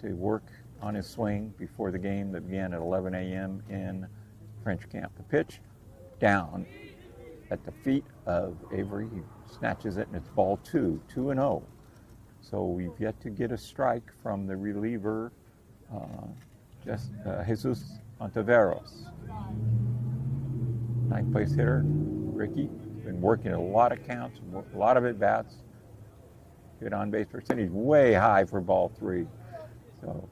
A: to work on his swing before the game that began at 11 a.m. in French camp. The pitch down at the feet of Avery. He snatches it, and it's ball 2, 2-0. So we've yet to get a strike from the reliever, Jesus Ontiveros. 9th place hitter, Ricky. Been working a lot of counts, a lot of at-bats. Good on-base percentage, way high for ball 3. So,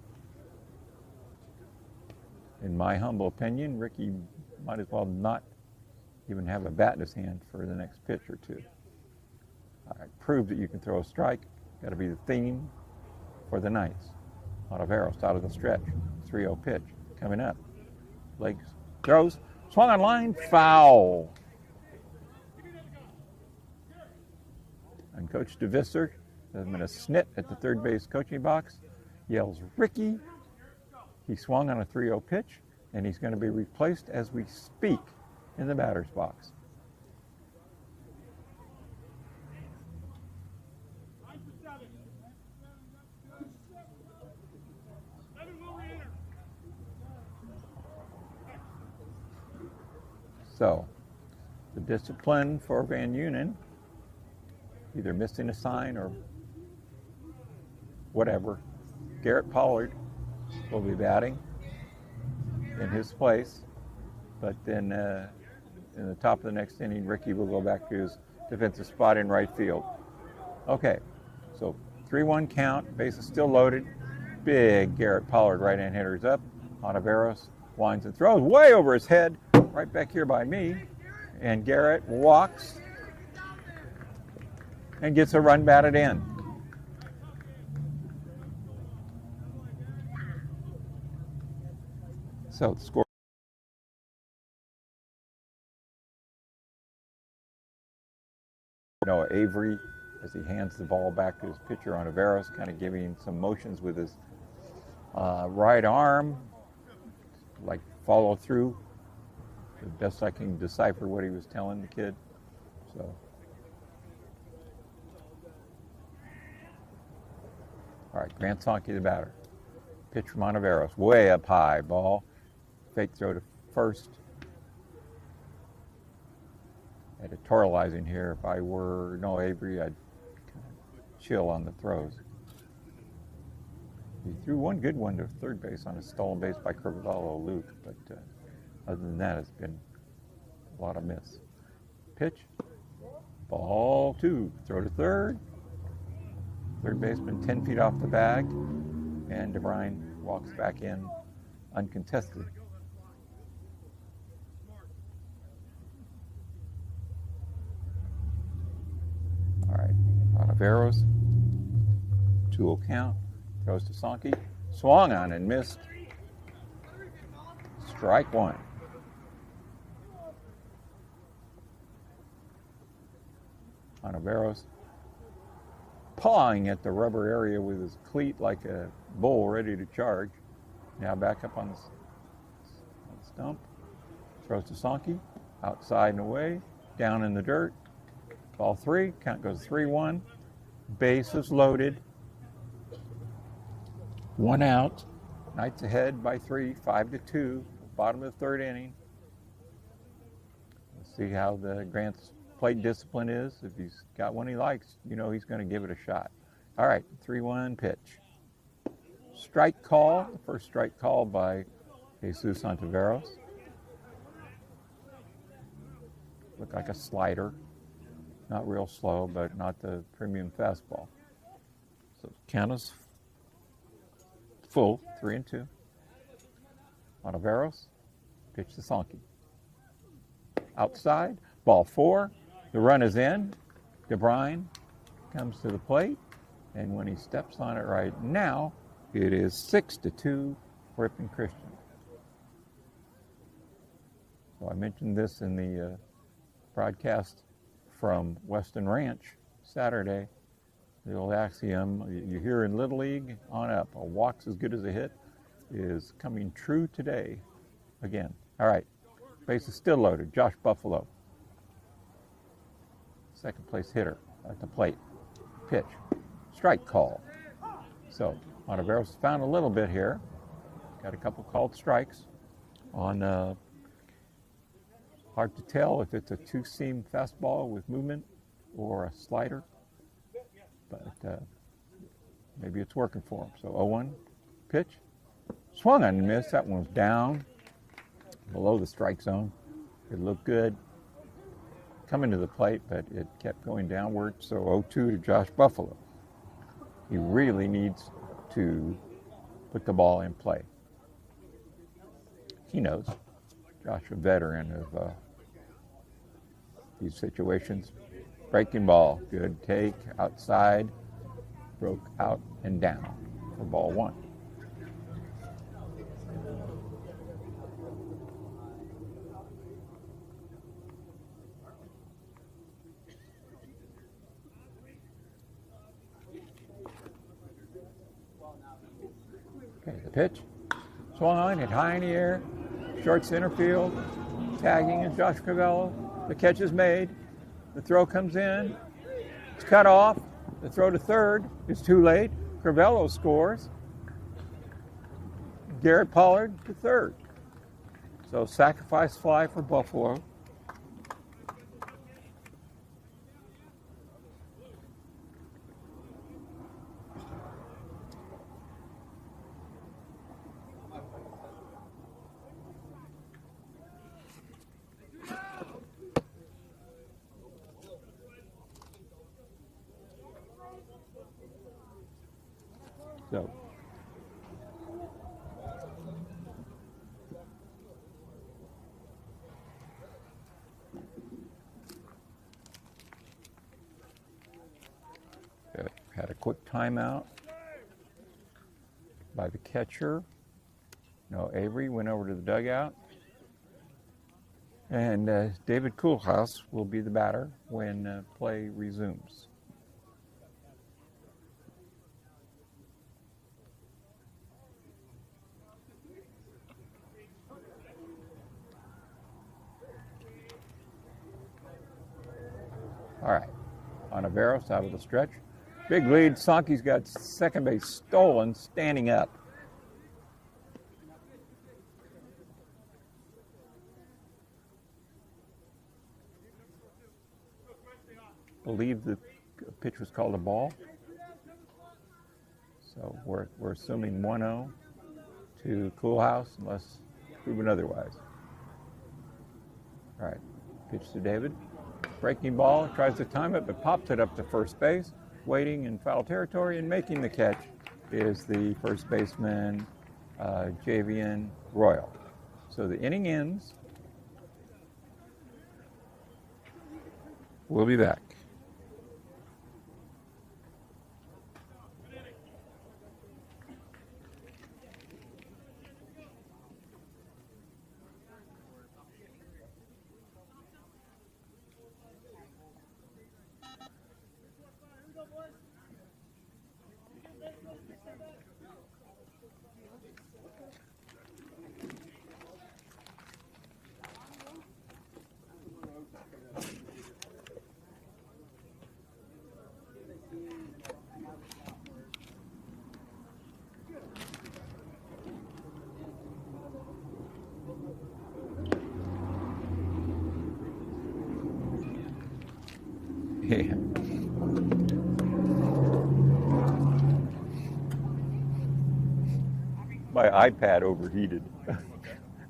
A: in my humble opinion, Ricky might as well not even have a bat in his hand for the next pitch or 2. All right, prove that you can throw a strike. Got to be the theme for the Knights. Ontiveros out of the stretch. 3-0 pitch coming up. Legs, throws, swung on line, foul. And Coach DeVister has been a snit at the third base coaching box. Yells, Ricky. He swung on a 3-0 pitch, and he's going to be replaced as we speak in the batter's box. So, the discipline for Van Unen, either missing a sign or whatever. Garrett Pollard will be batting in his place, but then in the top of the next inning, Ricky will go back to his defensive spot in right field. Okay, so 3-1 count, bases still loaded. Big Garrett Pollard right-hand hitter is up. Ontiveros winds and throws way over his head, right back here by me, and Garrett walks and gets a run batted in. So the score. Noah Avery, as he hands the ball back to his pitcher Ontiveros, kind of giving some motions with his right arm, like follow through. The best I can decipher what he was telling the kid. So. All right, Grant Sankey, the batter. Pitch from Ontiveros, way up high. Ball, fake throw to first, editorializing here. If I were no Avery, I'd chill on the throws. He threw one good one to third base on a stolen base by Crivello Luke, but other than that, it's been a lot of miss. Pitch, ball 2, throw to third. Third baseman 10 feet off the bag, and DeBrine walks back in uncontested. All right, Oliveros, 2-0 count, throws to Sankey, swung on and missed. Strike 1. Oliveros pawing at the rubber area with his cleat like a bull ready to charge. Now back up on the stump. Throws to Sankey, outside and away, down in the dirt. Ball 3, count goes 3-1. Bases loaded. 1 out. Knights ahead by 3, 5-2. Bottom of the third inning. Let's see how the Grant's plate discipline is. If he's got one he likes, you know he's going to give it a shot. All right, 3-1 pitch. Strike call, the first strike call by Jesus Ontiveros. Looked like a slider. Not real slow, but not the premium fastball. So count is full, 3-2. Ontiveros, pitch to Sankey. Outside, ball 4. The run is in. DeBrine comes to the plate, and when he steps on it right now, it is 6-2 Ripon Christian. So I mentioned this in the broadcast from Weston Ranch Saturday. The old axiom you hear in Little League on up, a walk's as good as a hit, is coming true today again. All right, base is still loaded. Josh Buffalo, second place hitter at the plate. Pitch, strike call. So Ontiveros found a little bit here. Got a couple called strikes on hard to tell if it's a two-seam fastball with movement or a slider, but maybe it's working for him. So 0-1 pitch, swung on and missed. That one was down below the strike zone. It looked good coming to the plate, but it kept going downward. So 0-2 to Josh Buffalo. He really needs to put the ball in play. He knows. Josh, a veteran of these situations. Breaking ball, good take, outside, broke out and down for ball 1. Okay, the pitch. Swung on, hit high in the air, short center field. Tagging is Josh Crivello. The catch is made. The throw comes in. It's cut off. The throw to third is too late. Crivello scores. Garrett Pollard to third. So sacrifice fly for Buffalo. So had a quick timeout by the catcher. No, Avery went over to the dugout. And David Koolhaas will be the batter when play resumes. All right, Ontiveros out of the stretch. Big lead. Sankey's got second base stolen, standing up. believe the pitch was called a ball. So we're assuming 1-0 to Coolhouse unless proven otherwise. All right, pitch to David. Breaking ball, tries to time it, but pops it up to first base. Waiting in foul territory and making the catch is the first baseman, Javian Royal. So the inning ends. We'll be back. Yeah. My iPad overheated.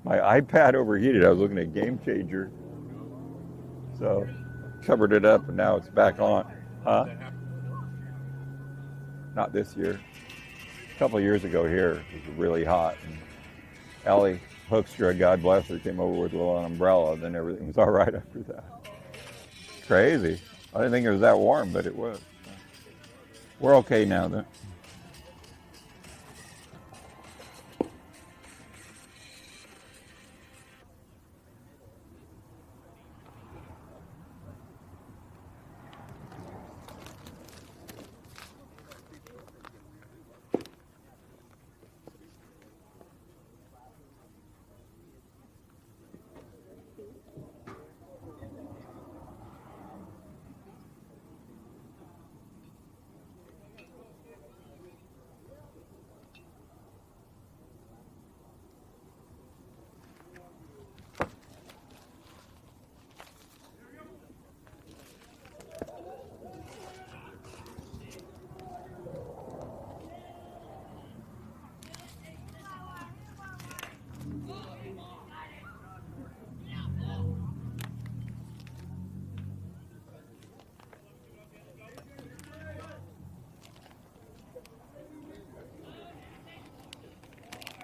A: My iPad overheated. I was looking at Game Changer. So covered it up and now it's back on. Huh? Not this year. A couple of years ago here, it was really hot. And Ellie Hoekstra, God bless her, came over with a little umbrella. Then everything was all right after that. Crazy. I didn't think it was that warm, but it was. We're okay now, though.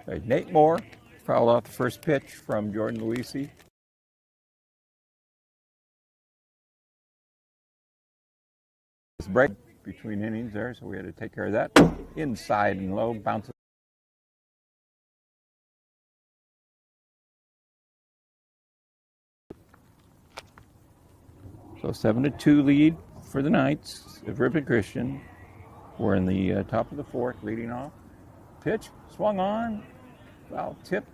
A: Okay, Nate Moore fouled off the first pitch from Jordan Luisi. This break between innings there, so we had to take care of that. Inside and low, bounces. So 7-2 lead for the Knights of Ripon Christian. We're in the top of the fourth, leading off. Pitch, swung on, foul tip.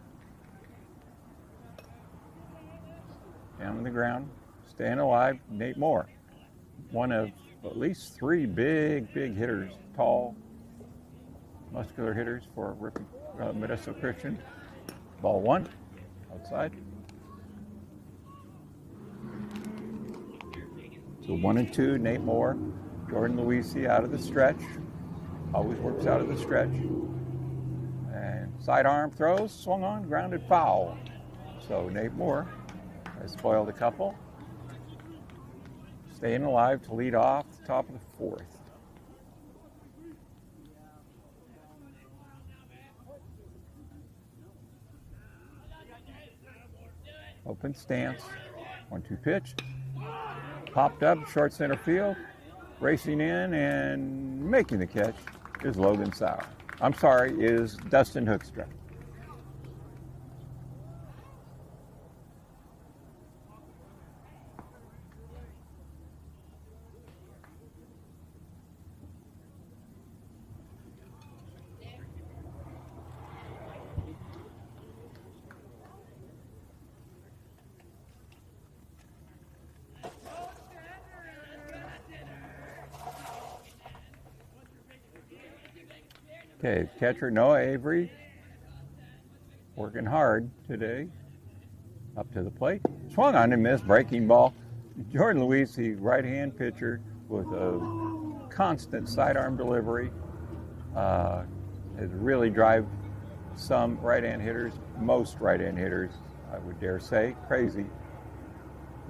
A: Down on the ground, staying alive, Nate Moore. One of at least three big hitters, tall, muscular hitters for Modesto Christian. Ball one, outside. So 1-2, Nate Moore. Jordan Luisi out of the stretch. Always works out of the stretch. And sidearm throws, swung on, grounded foul. So Nate Moore has spoiled a couple. Staying alive to lead off the top of the fourth. Open stance. 1-2 pitch. Popped up, short center field. Racing in and making the catch is Logan Sauer. I'm sorry, is Dustin Hoekstra. Okay, catcher Noah Avery working hard today. Up to the plate. Swung on and missed. Breaking ball. Jordan Luisi, right-hand pitcher with a constant sidearm delivery, has really drive some right-hand hitters, most right-hand hitters, I would dare say, crazy.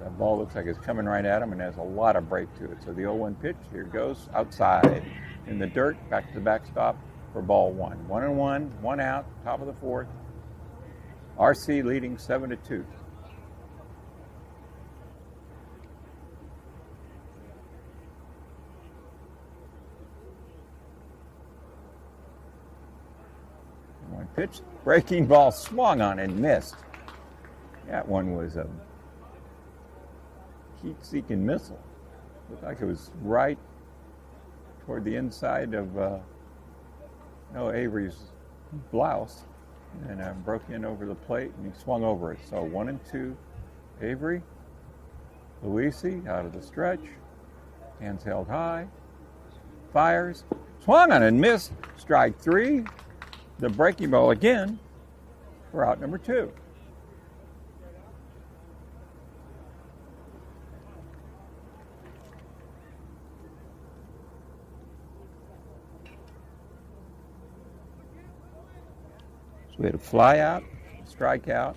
A: That ball looks like it's coming right at him and has a lot of break to it. So the 0-1 pitch, here goes outside in the dirt, back to the backstop for ball one. 1-1, one out, top of the fourth. RC leading 7-2. One pitch, breaking ball swung on and missed. That one was a heat-seeking missile. Looked like it was right toward the inside of Avery's blouse, and broke in over the plate, and he swung over it. So 1-2, Avery. Luisi out of the stretch, hands held high, fires, swung on and missed. Strike three. The breaking ball again for out number two. So we had a fly out, strikeout,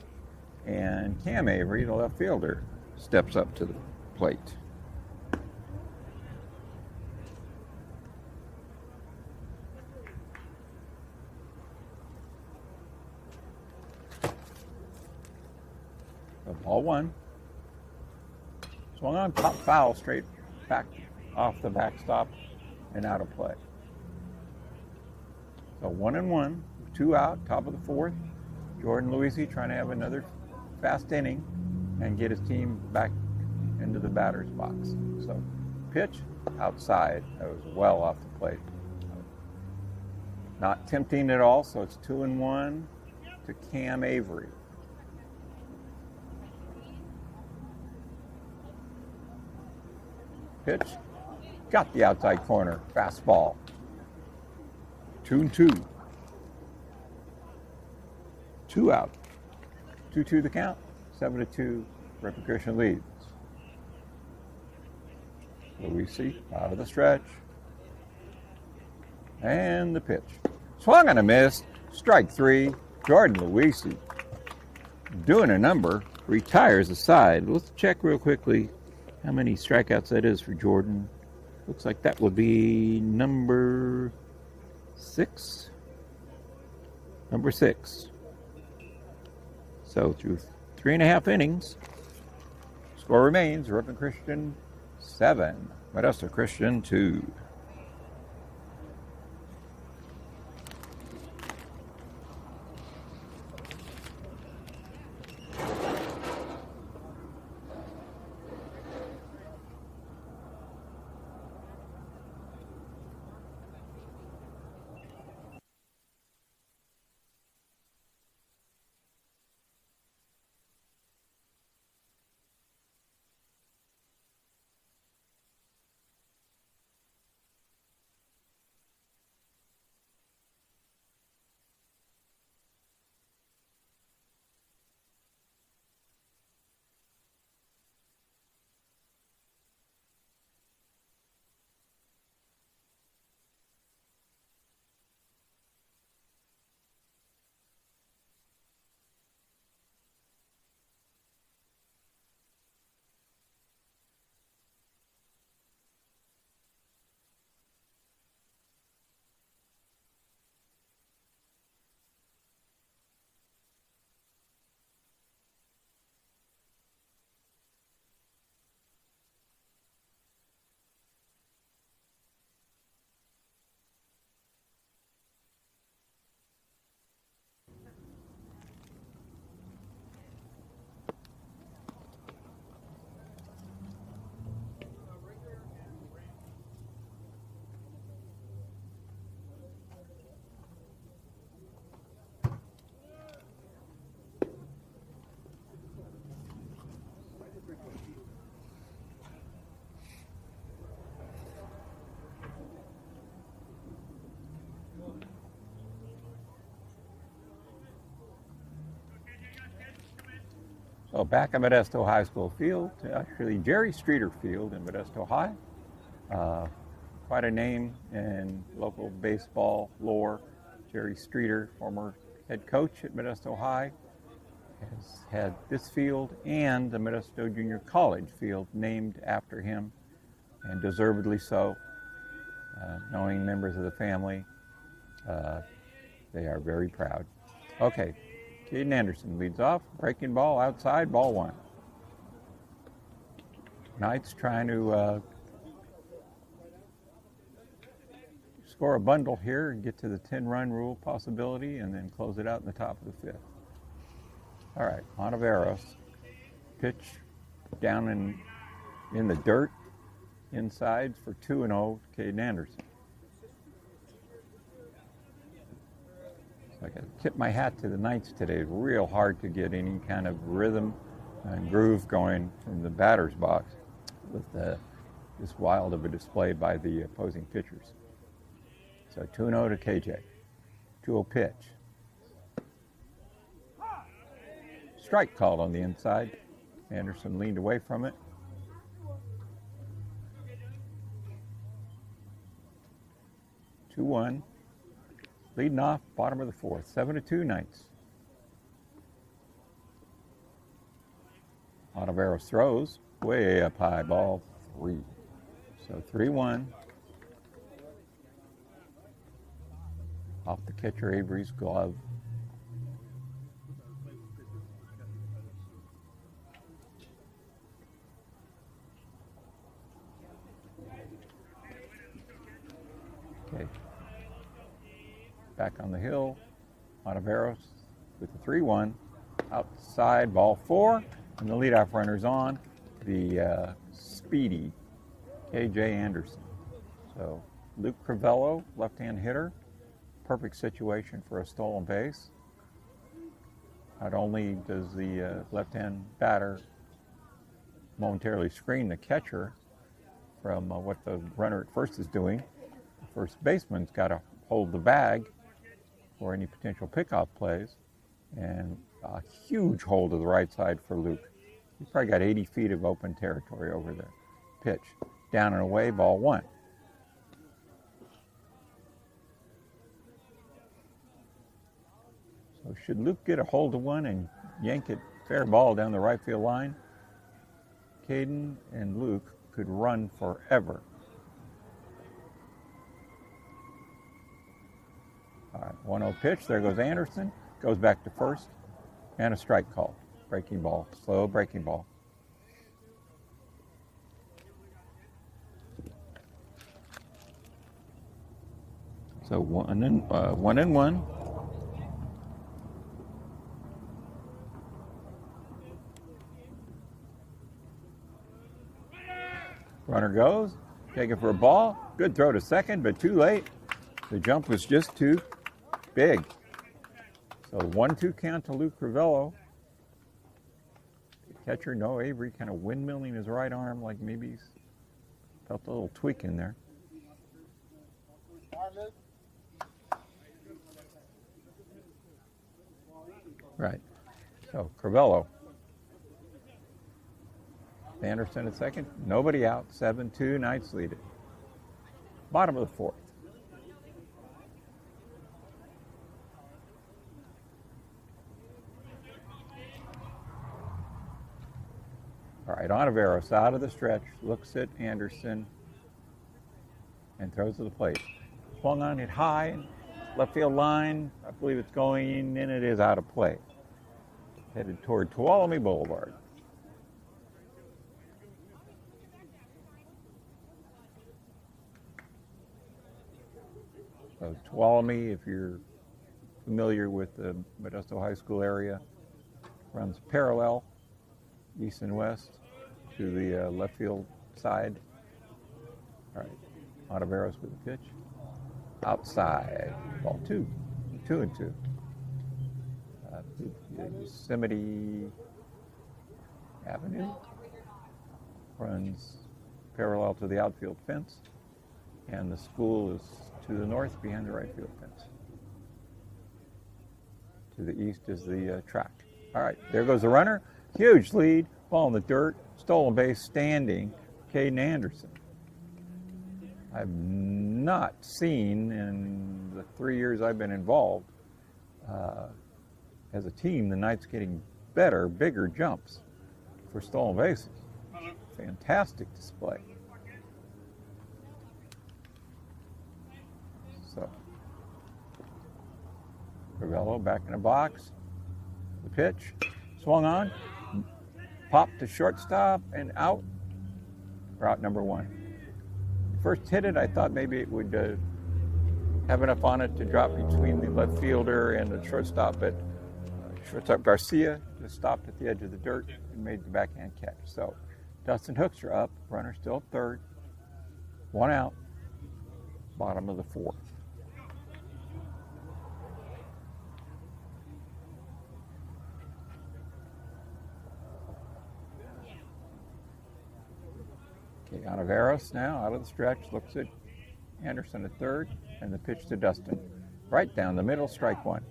A: and Cam Avery, the left fielder, steps up to the plate. So ball one. Swung on, pop foul straight back off the backstop and out of play. So 1-1, two out, top of the fourth. Jordan Luisi trying to have another fast inning and get his team back into the batter's box. So pitch outside. That was well off the plate. Not tempting at all, so it's 2-1 to Cam Avery. Pitch, got the outside corner, fastball. 2-2. Two out. 2-2 the count. 7-2, Ripper Christian leads. Luisi out of the stretch. And the pitch. Swung on a miss. Strike three. Jordan Luisi doing a number. Retires the side. Let's check real quickly how many strikeouts that is for Jordan. Looks like that would be number 6. Number 6. So through 3.5 innings, score remains Ripon Christian 7, Modesto Christian 2. So back at Modesto High School field, actually Jerry Streeter Field in Modesto High. Quite a name in local baseball lore. Jerry Streeter, former head coach at Modesto High, has had this field and the Modesto Junior College field named after him, and deservedly so. Knowing members of the family, they are very proud. Okay, Caden Anderson leads off, breaking ball outside, ball one. Knights trying to score a bundle here and get to the 10-run rule possibility and then close it out in the top of the fifth. All right, Monteveros, pitch down in the dirt, inside for 2-0, Caden Anderson. I gotta tip my hat to the Knights today. It's real hard to get any kind of rhythm and groove going from the batter's box with this wild of a display by the opposing pitchers. So 2-0 to KJ. 2-0 pitch. Strike called on the inside. Anderson leaned away from it. Two 2-1. Leading off, bottom of the fourth. 7-2 Knights. Monteveros throws. Way up high, ball 3. So 3-1. Off the catcher Avery's glove. Okay. Back on the hill. Monteveros with the 3-1. Outside, ball 4. And the leadoff runner's on. The speedy KJ Anderson. So Luke Crivello, left-hand hitter. Perfect situation for a stolen base. Not only does the left-hand batter momentarily screen the catcher from what the runner at first is doing, the first baseman's got to hold the bag for any potential pickoff plays, and a huge hold to the right side for Luke. He's probably got 80 feet of open territory over there. Pitch, down and away, ball 1. So should Luke get a hold of one and yank it fair ball down the right field line, Caden and Luke could run forever. All right, 1-0 pitch. There goes Anderson. Goes back to first. And a strike call. Breaking ball. Slow breaking ball. So 1-1. Runner goes, taking for a ball. Good throw to second, but too late. The jump was just too big. So 1-2 count to Luke Crivello. Catcher, no Avery, kind of windmilling his right arm like maybe he's felt a little tweak in there. Right. So Crivello. Anderson at second. Nobody out. 7-2. Knights lead it. Bottom of the fourth. All right, Monteveros out of the stretch, looks at Anderson, and throws to the plate. Swung on it high, left field line. I believe it's going in, and it is out of play. Headed toward Tuolumne Boulevard. So Tuolumne, if you're familiar with the Modesto High School area, runs parallel east and west to the left field side. All right, Monteveros with the pitch. Outside, ball 2, 2-2. Yosemite Avenue runs parallel to the outfield fence, and the school is to the north behind the right field fence. To the east is the track. All right, there goes the runner. Huge lead, ball in the dirt, stolen base, standing, Caden Anderson. I've not seen in the 3 years I've been involved as a team, the Knights getting better, bigger jumps for stolen bases. Fantastic display. So, Ravello back in the box. The pitch, swung on, popped to shortstop and out. Route number one. First hit it, I thought maybe it would have enough on it to drop between the left fielder and the shortstop, but shortstop Garcia just stopped at the edge of the dirt and made the backhand catch. So Dustin Hoekstra up, runner still at third, one out, bottom of the fourth. Okay, Ontiveros now out of the stretch, looks at Anderson at third, and the pitch to Dustin. Right down the middle, strike one.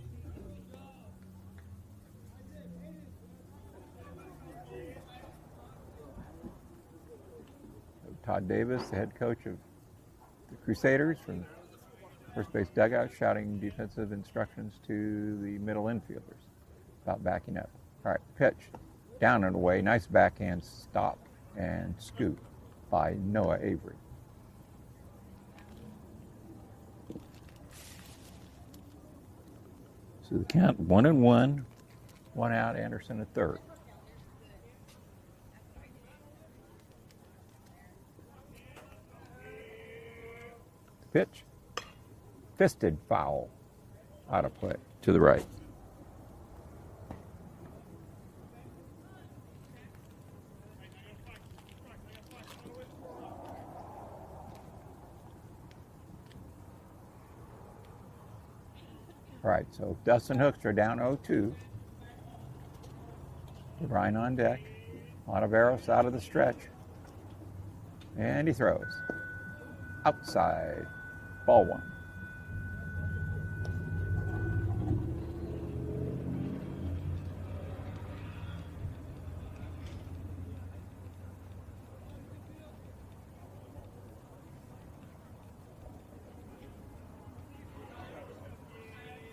A: Todd Davis, the head coach of the Crusaders, from first base dugout, shouting defensive instructions to the middle infielders about backing up. All right, pitch, down and away, nice backhand stop and scoop by Noah Avery. So the count 1-1, one out, Anderson at third. Pitch, fisted foul, out of play to the right. All right, so Dustin Hoekstra down 0-2. Ryan on deck. Ontiveros out of the stretch. And he throws. Outside. Ball one.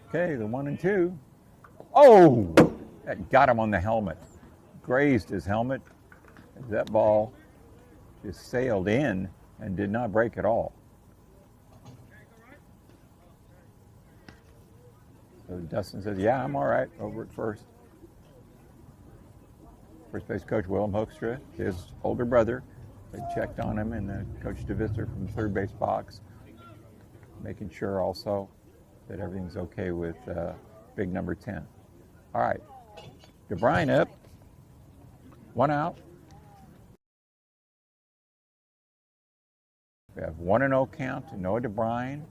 A: Okay, the 1-2. Oh, that got him on the helmet. Grazed his helmet. That ball just sailed in and did not break at all. So Dustin says, yeah, I'm all right over at first. First base coach Willem Hoekstra, his older brother, they checked on him, and Coach DeVisser from the third base box, making sure also that everything's okay with big number 10. All right, DeBrine up, one out. We have 1-0 count to Noah DeBrine.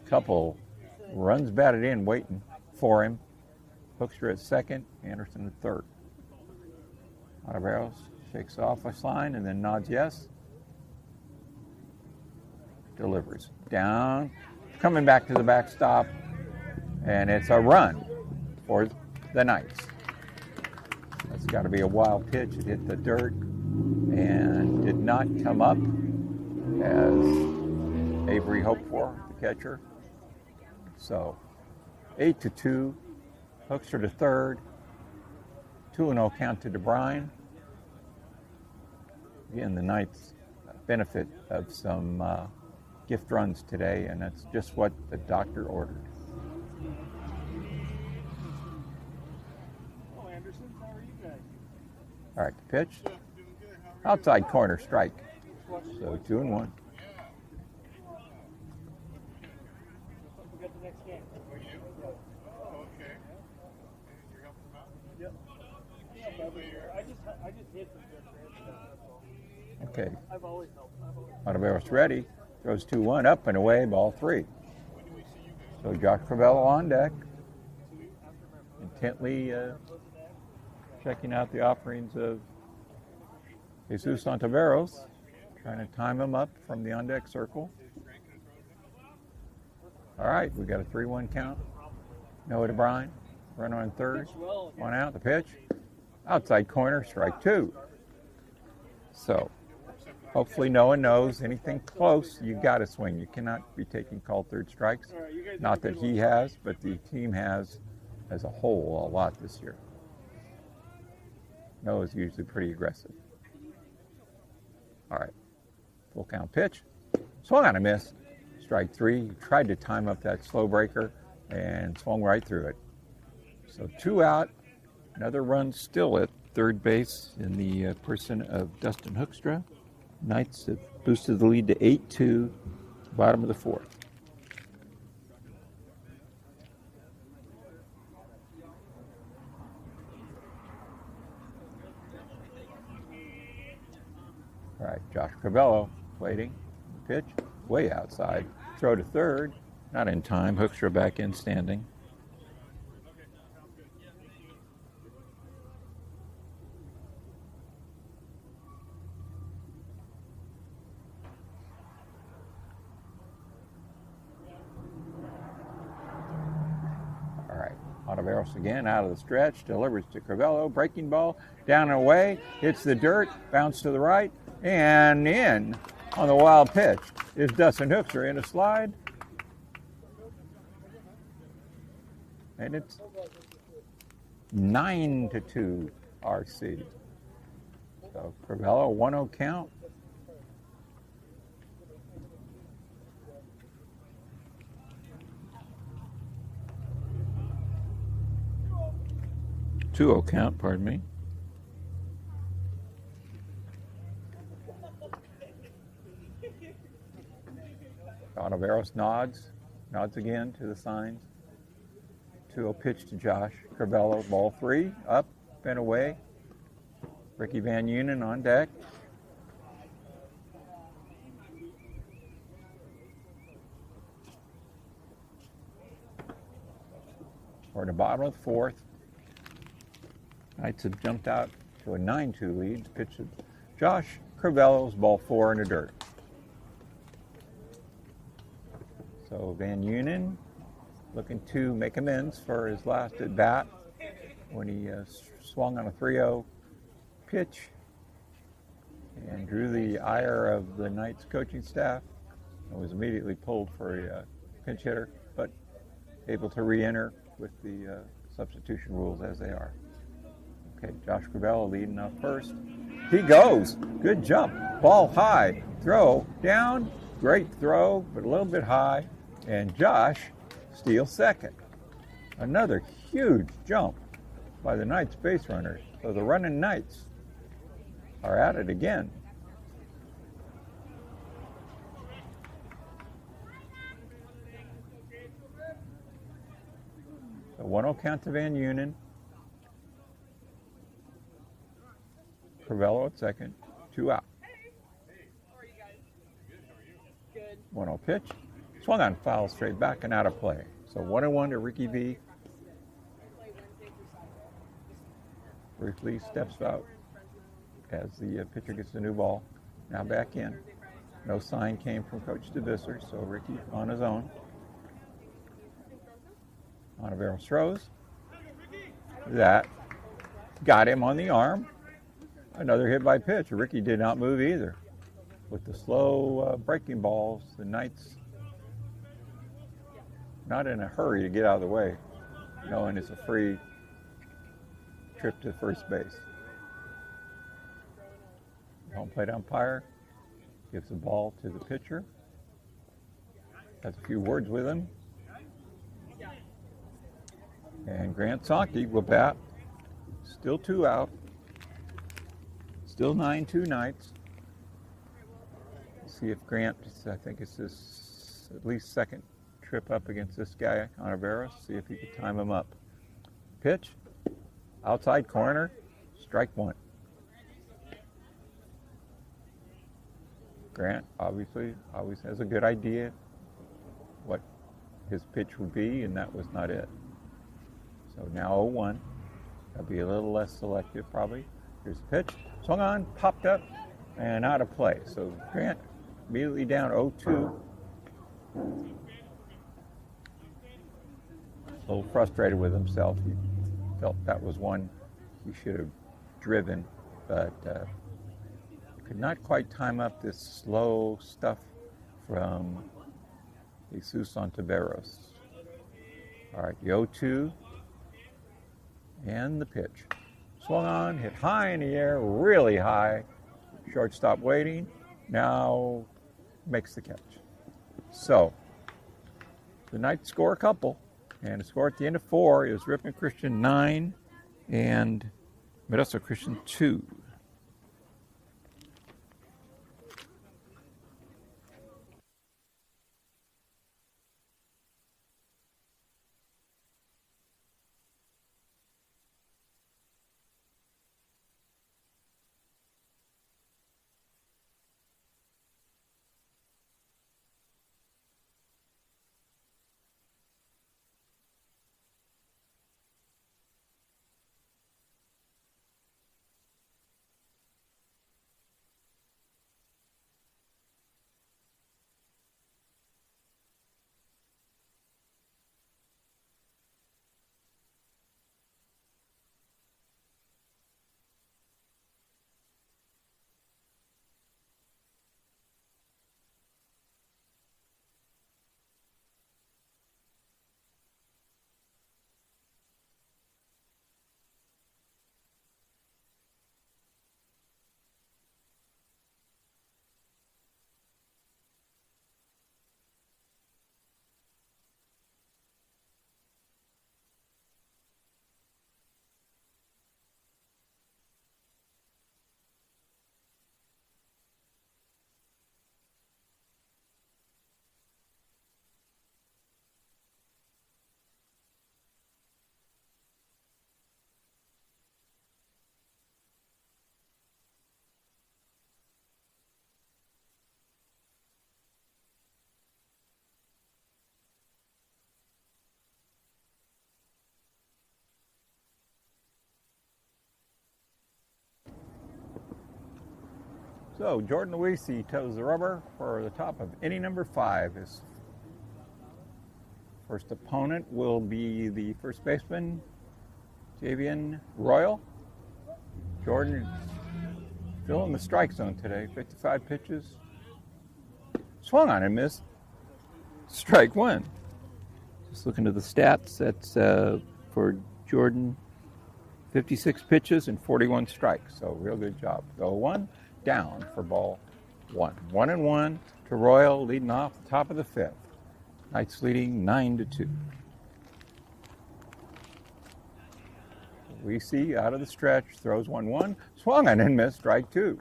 A: Couple runs batted in, waiting for him. Hoekstra at second, Anderson at third. Ontiveros shakes off a sign and then nods yes. Delivers down, coming back to the backstop, and it's a run for the Knights. That's got to be a wild pitch. It hit the dirt and did not come up as Avery hoped for, the catcher. So 8-2, Hoekstra to third, 2-0 count to DeBrine. Again, the Knights benefit of some gift runs today, and that's just what the doctor ordered.
C: Oh, Anderson, how are you guys?
A: All right, the pitch. Outside corner, strike. So 2-1.
C: We got the next game.
D: Okay. You're helping them out?
C: Yep. I just hit them different. That's all.
A: Okay.
C: I've always helped.
A: Ontiveros ready. Throws 2-1, up and away, ball three. So Josh Cravello on deck, intently checking out the offerings of Jesus Ontiveros, trying to time him up from the on-deck circle. All right, we got a 3-1 count. Noah DeBrine. Run on third. One out. The pitch. Outside corner. Strike two. So hopefully no one knows anything close. You got to swing. You cannot be taking called third strikes. Not that he has, but the team has as a whole a lot this year. No is usually pretty aggressive. All right. Full count pitch. Swung on a miss. Strike three. He tried to time up that slow breaker and swung right through it. So two out. Another run still at third base in the person of Dustin Hoekstra. Knights have boosted the lead to 8-2, bottom of the fourth. All right, Josh Crivello waiting. Pitch, way outside. Throw to third, not in time. Hoekstra back in standing. Modesto again out of the stretch, delivers to Crivello, breaking ball, down and away, hits the dirt, bounce to the right, and in on the wild pitch is Dustin Hoekstra in a slide. And it's 9-2 RC. So Crivello, 1-0 count. Two-0 count, pardon me. Ontiveros nods again to the signs. 2-0 pitch to Josh Crivello, ball three, up and away. Ricky Van Unen on deck. We're in the bottom of the fourth. Knights have jumped out to a 9-2 lead. Pitch to Josh Crivello's ball four in the dirt. So Van Unen looking to make amends for his last at bat when he swung on a 3-0 pitch and drew the ire of the Knights coaching staff and was immediately pulled for a pinch hitter, but able to re-enter with the substitution rules as they are. Okay, Josh Crivello leading up first. He goes. Good jump. Ball high. Throw down. Great throw, but a little bit high. And Josh steals second. Another huge jump by the Knights base runners. So the running Knights are at it again. So 1-0 count to Van Unen. Crivello at second, 2 out. 1-0 pitch. Swung on foul straight back and out of play. So 1-1 to Ricky V. Briefly steps out as the pitcher gets the new ball. Now back in. No sign came from Coach DeVisser, so Ricky on his own. Ontiveros throws. That got him on the arm. Another hit by pitch. Ricky did not move either. With the slow breaking balls, the Knights not in a hurry to get out of the way, knowing it's a free trip to first base. Home plate umpire gives the ball to the pitcher. Has a few words with him. And Grant Sankey will bat. Still 2 out. Still 9-2 Knights. See if Grant, I think it's his at least second trip up against this guy, Ontiveros. See if he can time him up. Pitch, outside corner, strike one. Grant obviously always has a good idea what his pitch would be, and that was not it. So now 0-1. That'll be a little less selective probably. Here's the pitch. Swung on, popped up, and out of play. So Grant immediately down 0-2. a little frustrated with himself. He felt that was one he should have driven, but could not quite time up this slow stuff from Jesus Ontiveros. All right, the 0-2 and the pitch. Swung on, hit high in the air, really high. Shortstop waiting, now makes the catch. So, the Knights score a couple, and the score at the end of 4 is Ripon Christian 9 and Modesto Christian 2. So Jordan Luisi toes the rubber for the top of inning number 5. His first opponent will be the first baseman, Javian Royal. Jordan still in the strike zone today, 55 pitches. Swung on and missed. Strike 1. Just looking at the stats, that's for Jordan, 56 pitches and 41 strikes. So real good job. 0-1. Down for ball 1. 1-1 to Royal, leading off the top of the 5th. Knights leading 9-2. We see out of the stretch, throws 1-1, swung on and missed, strike 2.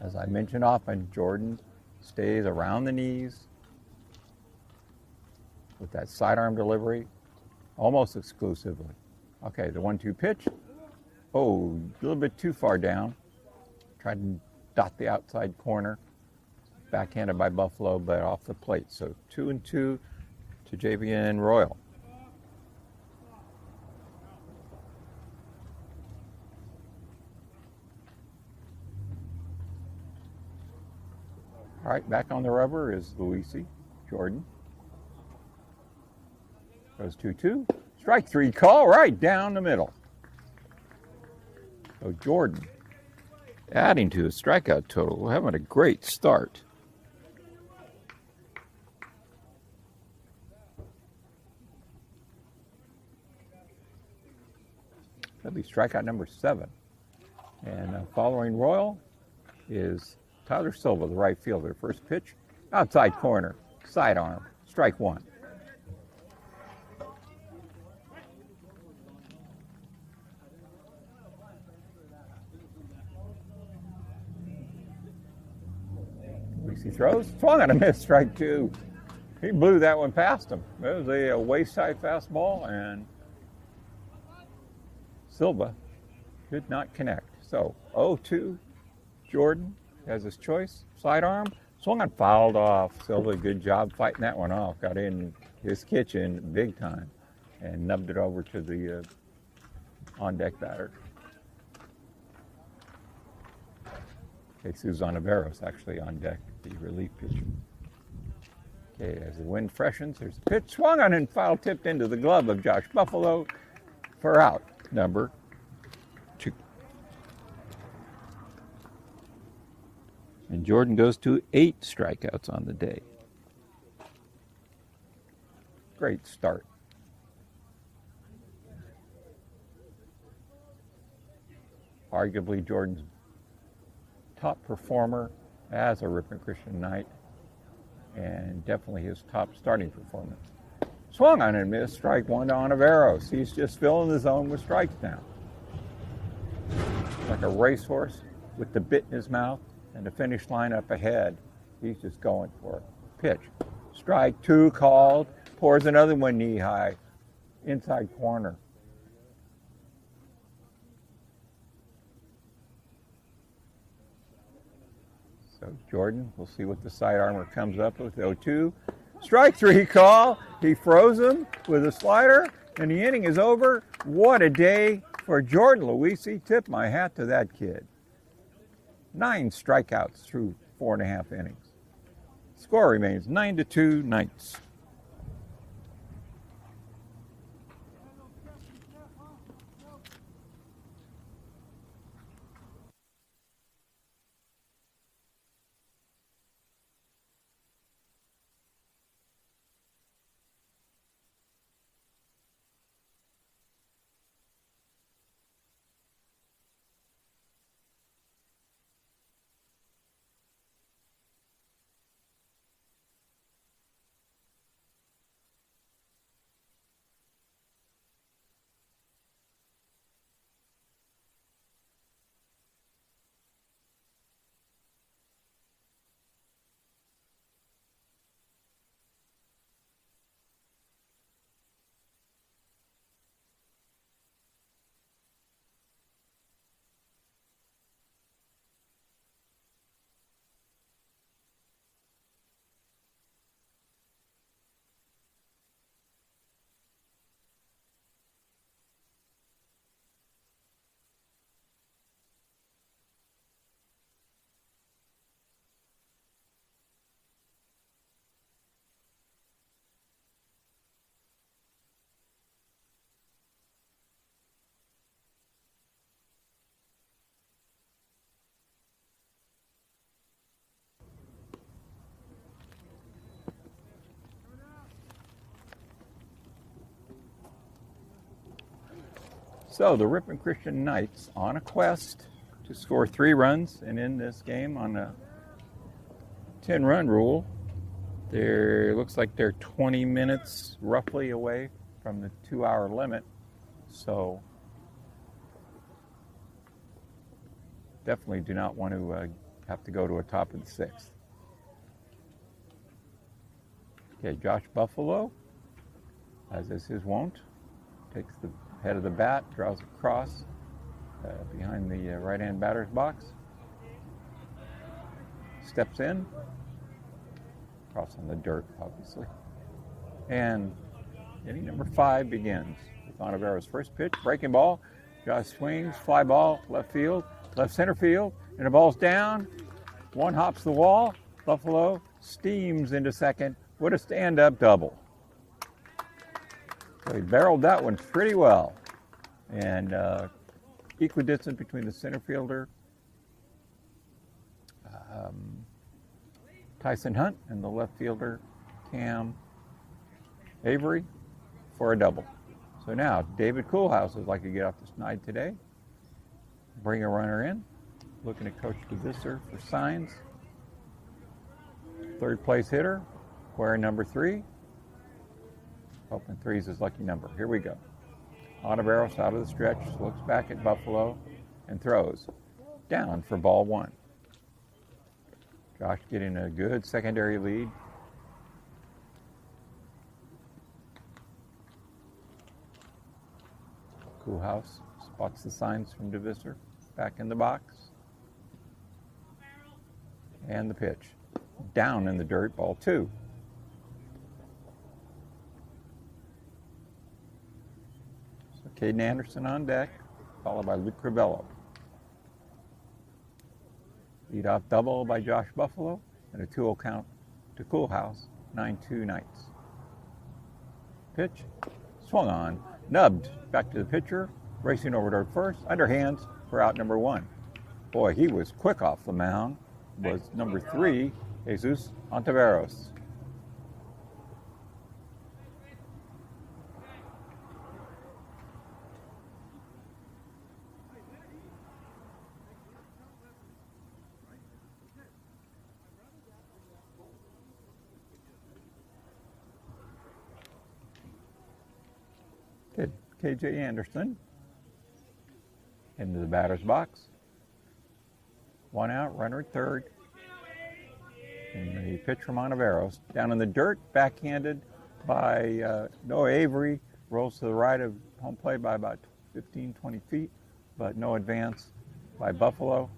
A: As I mentioned often, Jordan stays around the knees with that sidearm delivery almost exclusively. Okay, the 1-2 pitch. Oh, a little bit too far down. Tried to dot the outside corner. Backhanded by Buffalo, but off the plate. So 2-2 to Javian Royal. All right, back on the rubber is Luisi, Jordan. Goes 2-2. Strike 3 call right down the middle. So Jordan adding to his strikeout total, having a great start. That'll be strikeout number 7. And following Royal is Tyler Silva, the right fielder. First pitch, outside corner, sidearm, strike 1. He throws, swung on a miss, strike 2. He blew that one past him. It was a waist-high fastball, and Silva did not connect. So 0-2, Jordan has his choice. Sidearm, swung on, fouled off. Silva, good job fighting that one off. Got in his kitchen big time and nubbed it over to the on-deck batter. Jesus Ontiveros actually on deck, the relief pitcher. Okay, as the wind freshens, there's a pitch swung on and foul tipped into the glove of Josh Buffalo for out number 2. And Jordan goes to 8 strikeouts on the day. Great start. Arguably Jordan's top performer as a Ripon Christian Knight, and definitely his top starting performance. Swung on and missed, strike 1 to Ontiveros. He's just filling the zone with strikes now. Like a racehorse with the bit in his mouth and the finish line up ahead. He's just going for it. Pitch. Strike 2 called. Pours another one knee high. Inside corner. So Jordan, we'll see what the side armor comes up with. 0-2. Strike 3 call. He froze him with a slider, and the inning is over. What a day for Jordan Luisi. Tip my hat to that kid. 9 strikeouts through 4.5 innings. Score remains 9-2 Knights. So the Ripon Christian Knights on a quest to score 3 runs, and in this game on a 10-run rule, there looks like they're 20 minutes roughly away from the 2-hour limit. So definitely do not want to have to go to a top of the 6th. Okay, Josh Buffalo, as is his wont, takes the head of the bat, draws across behind the right-hand batter's box. Steps in, cross on the dirt, obviously. And inning number 5 begins with Ontiveros' first pitch, breaking ball. Josh swings, fly ball, left field, left center field, and the ball's down. One hops the wall. Buffalo steams into second. What a stand-up double. So he barreled that one pretty well. And equidistant between the center fielder, Tyson Hunt, and the left fielder, Cam Avery, for a double. So now David Coolhouse would like to get off the snide today. Bring a runner in. Looking at Coach DeVisser for signs. Third place hitter, square number 3. Hoping 3 is his lucky number. Here we go. Ontiveros out of the stretch, looks back at Buffalo and throws. Down for ball 1. Josh getting a good secondary lead. Coolhouse spots the signs from DeVisser. Back in the box. And the pitch. Down in the dirt, ball 2. Caden Anderson on deck, followed by Luke Crivello. Lead-off double by Josh Buffalo, and a 2-0 count to Coolhouse 9-2 Knights. Pitch, swung on, nubbed, back to the pitcher, racing over to first, underhands for out number 1. Boy, he was quick off the mound, was number 3, Jesus Ontiveros. Good. KJ Anderson into the batter's box. 1 out, runner at third. And the pitch from Ontiveros. Down in the dirt, backhanded by Noah Avery. Rolls to the right of home plate by about 15, 20 feet, but no advance by Buffalo.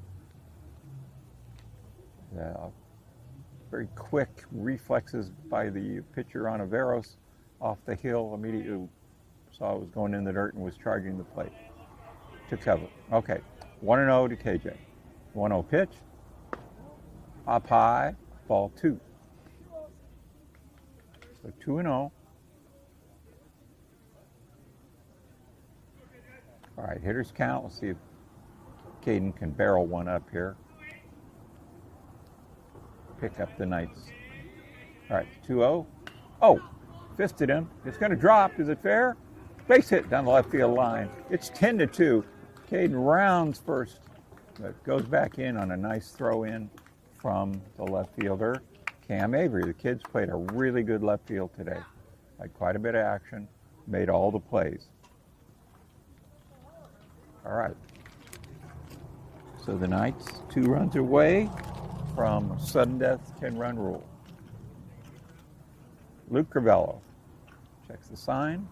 A: Very quick reflexes by the pitcher Ontiveros off the hill. Immediately saw it was going in the dirt and was charging the plate. Took cover. Okay, 1-0 to KJ. 1-0 pitch. Up high, ball 2. So 2-0. All right, hitters count. Let's see if Caden can barrel one up here. Pick up the Knights. All right, 2-0. Oh, fisted him. It's going to drop. Is it fair? Base hit down the left field line. It's 10-2. Caden rounds first, but goes back in on a nice throw in from the left fielder, Cam Avery. The kids played a really good left field today. Had quite a bit of action, made all the plays. All right. So the Knights 2 runs away from sudden death 10-run rule. Luke Crivello checks the sign.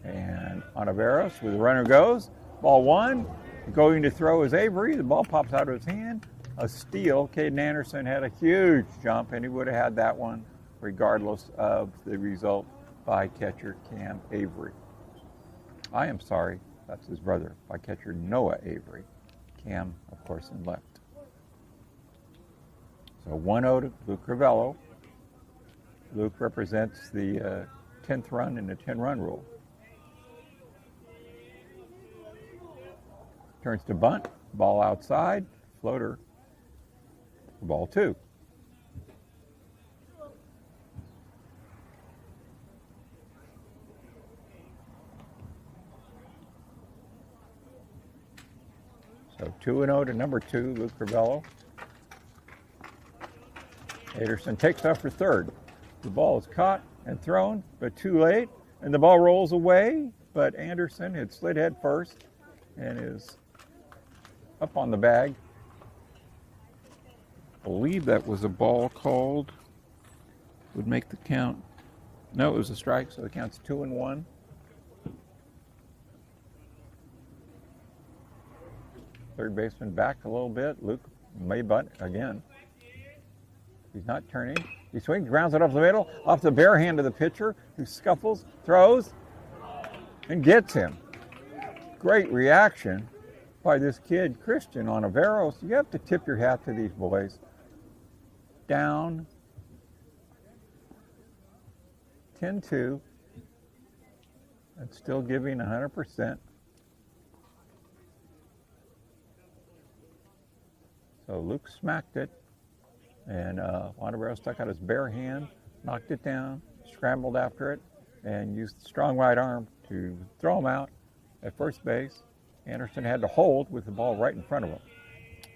A: And Ontiveros, where the runner goes. Ball 1. Going to throw is Avery. The ball pops out of his hand. A steal. Caden Anderson had a huge jump, and he would have had that one regardless of the result by catcher Cam Avery. I am sorry, that's his brother, by catcher Noah Avery. Cam, of course, in left. So 1-0 to Luke Crivello. Luke represents the 10th run in the 10-run rule. Turns to bunt, ball outside, floater, ball 2. So 2-0 to number 2, Luke Crivello. Anderson takes off for third. The ball is caught and thrown, but too late, and the ball rolls away, but Anderson had slid head first and is up on the bag. I believe that was a ball called. Would make the count. No, it was a strike, so the count's 2-1. Third baseman back a little bit. Luke may bunt again. He's not turning. He swings, grounds it off the middle, off the bare hand of the pitcher, who scuffles, throws, and gets him. Great reaction by this kid, Christian Ontiveros. You have to tip your hat to these boys. Down 10-2 and still giving 100%. So Luke smacked it, and Ontiveros stuck out his bare hand, knocked it down, scrambled after it, and used the strong right arm to throw him out at first base. Anderson had to hold with the ball right in front of him.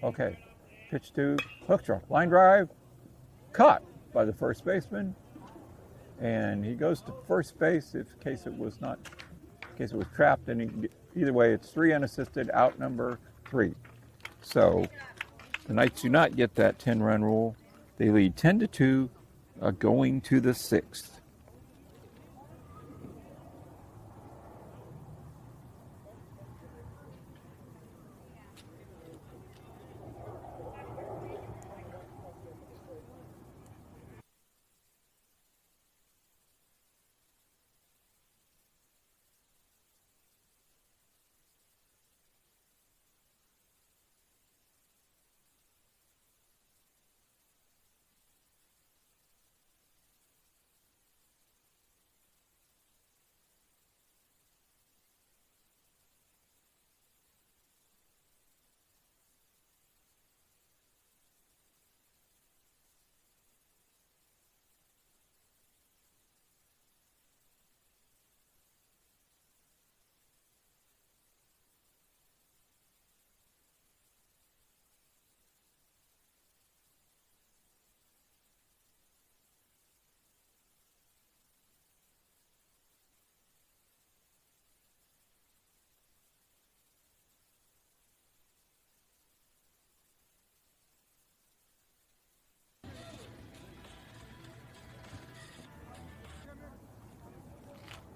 A: Okay, pitch to hook draw, line drive, caught by the first baseman, and he goes to first base in case it was trapped. And either way, it's 3 unassisted, out number 3. So the Knights do not get that 10-run rule. They lead 10-2, going to the 6th.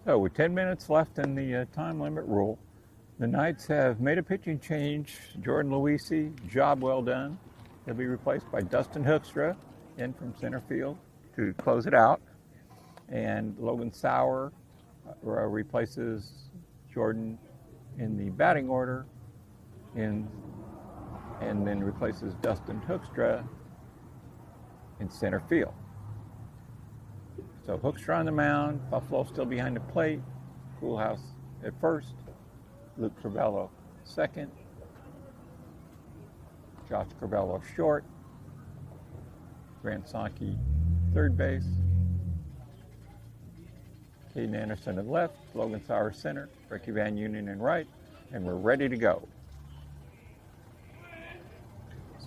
A: So with 10 minutes left in the time limit rule, the Knights have made a pitching change. Jordan Luisi, job well done. He'll be replaced by Dustin Hoekstra in from center field to close it out. And Logan Sauer replaces Jordan in the batting order and then replaces Dustin Hoekstra in center field. So Hoekstra on the mound, Buffalo still behind the plate, Coolhouse at first, Luke Crivello second, Josh Crivello short, Grant Sankey third base, Caden Anderson at left, Logan Sauer center, Ricky Van Union in right, and we're ready to go.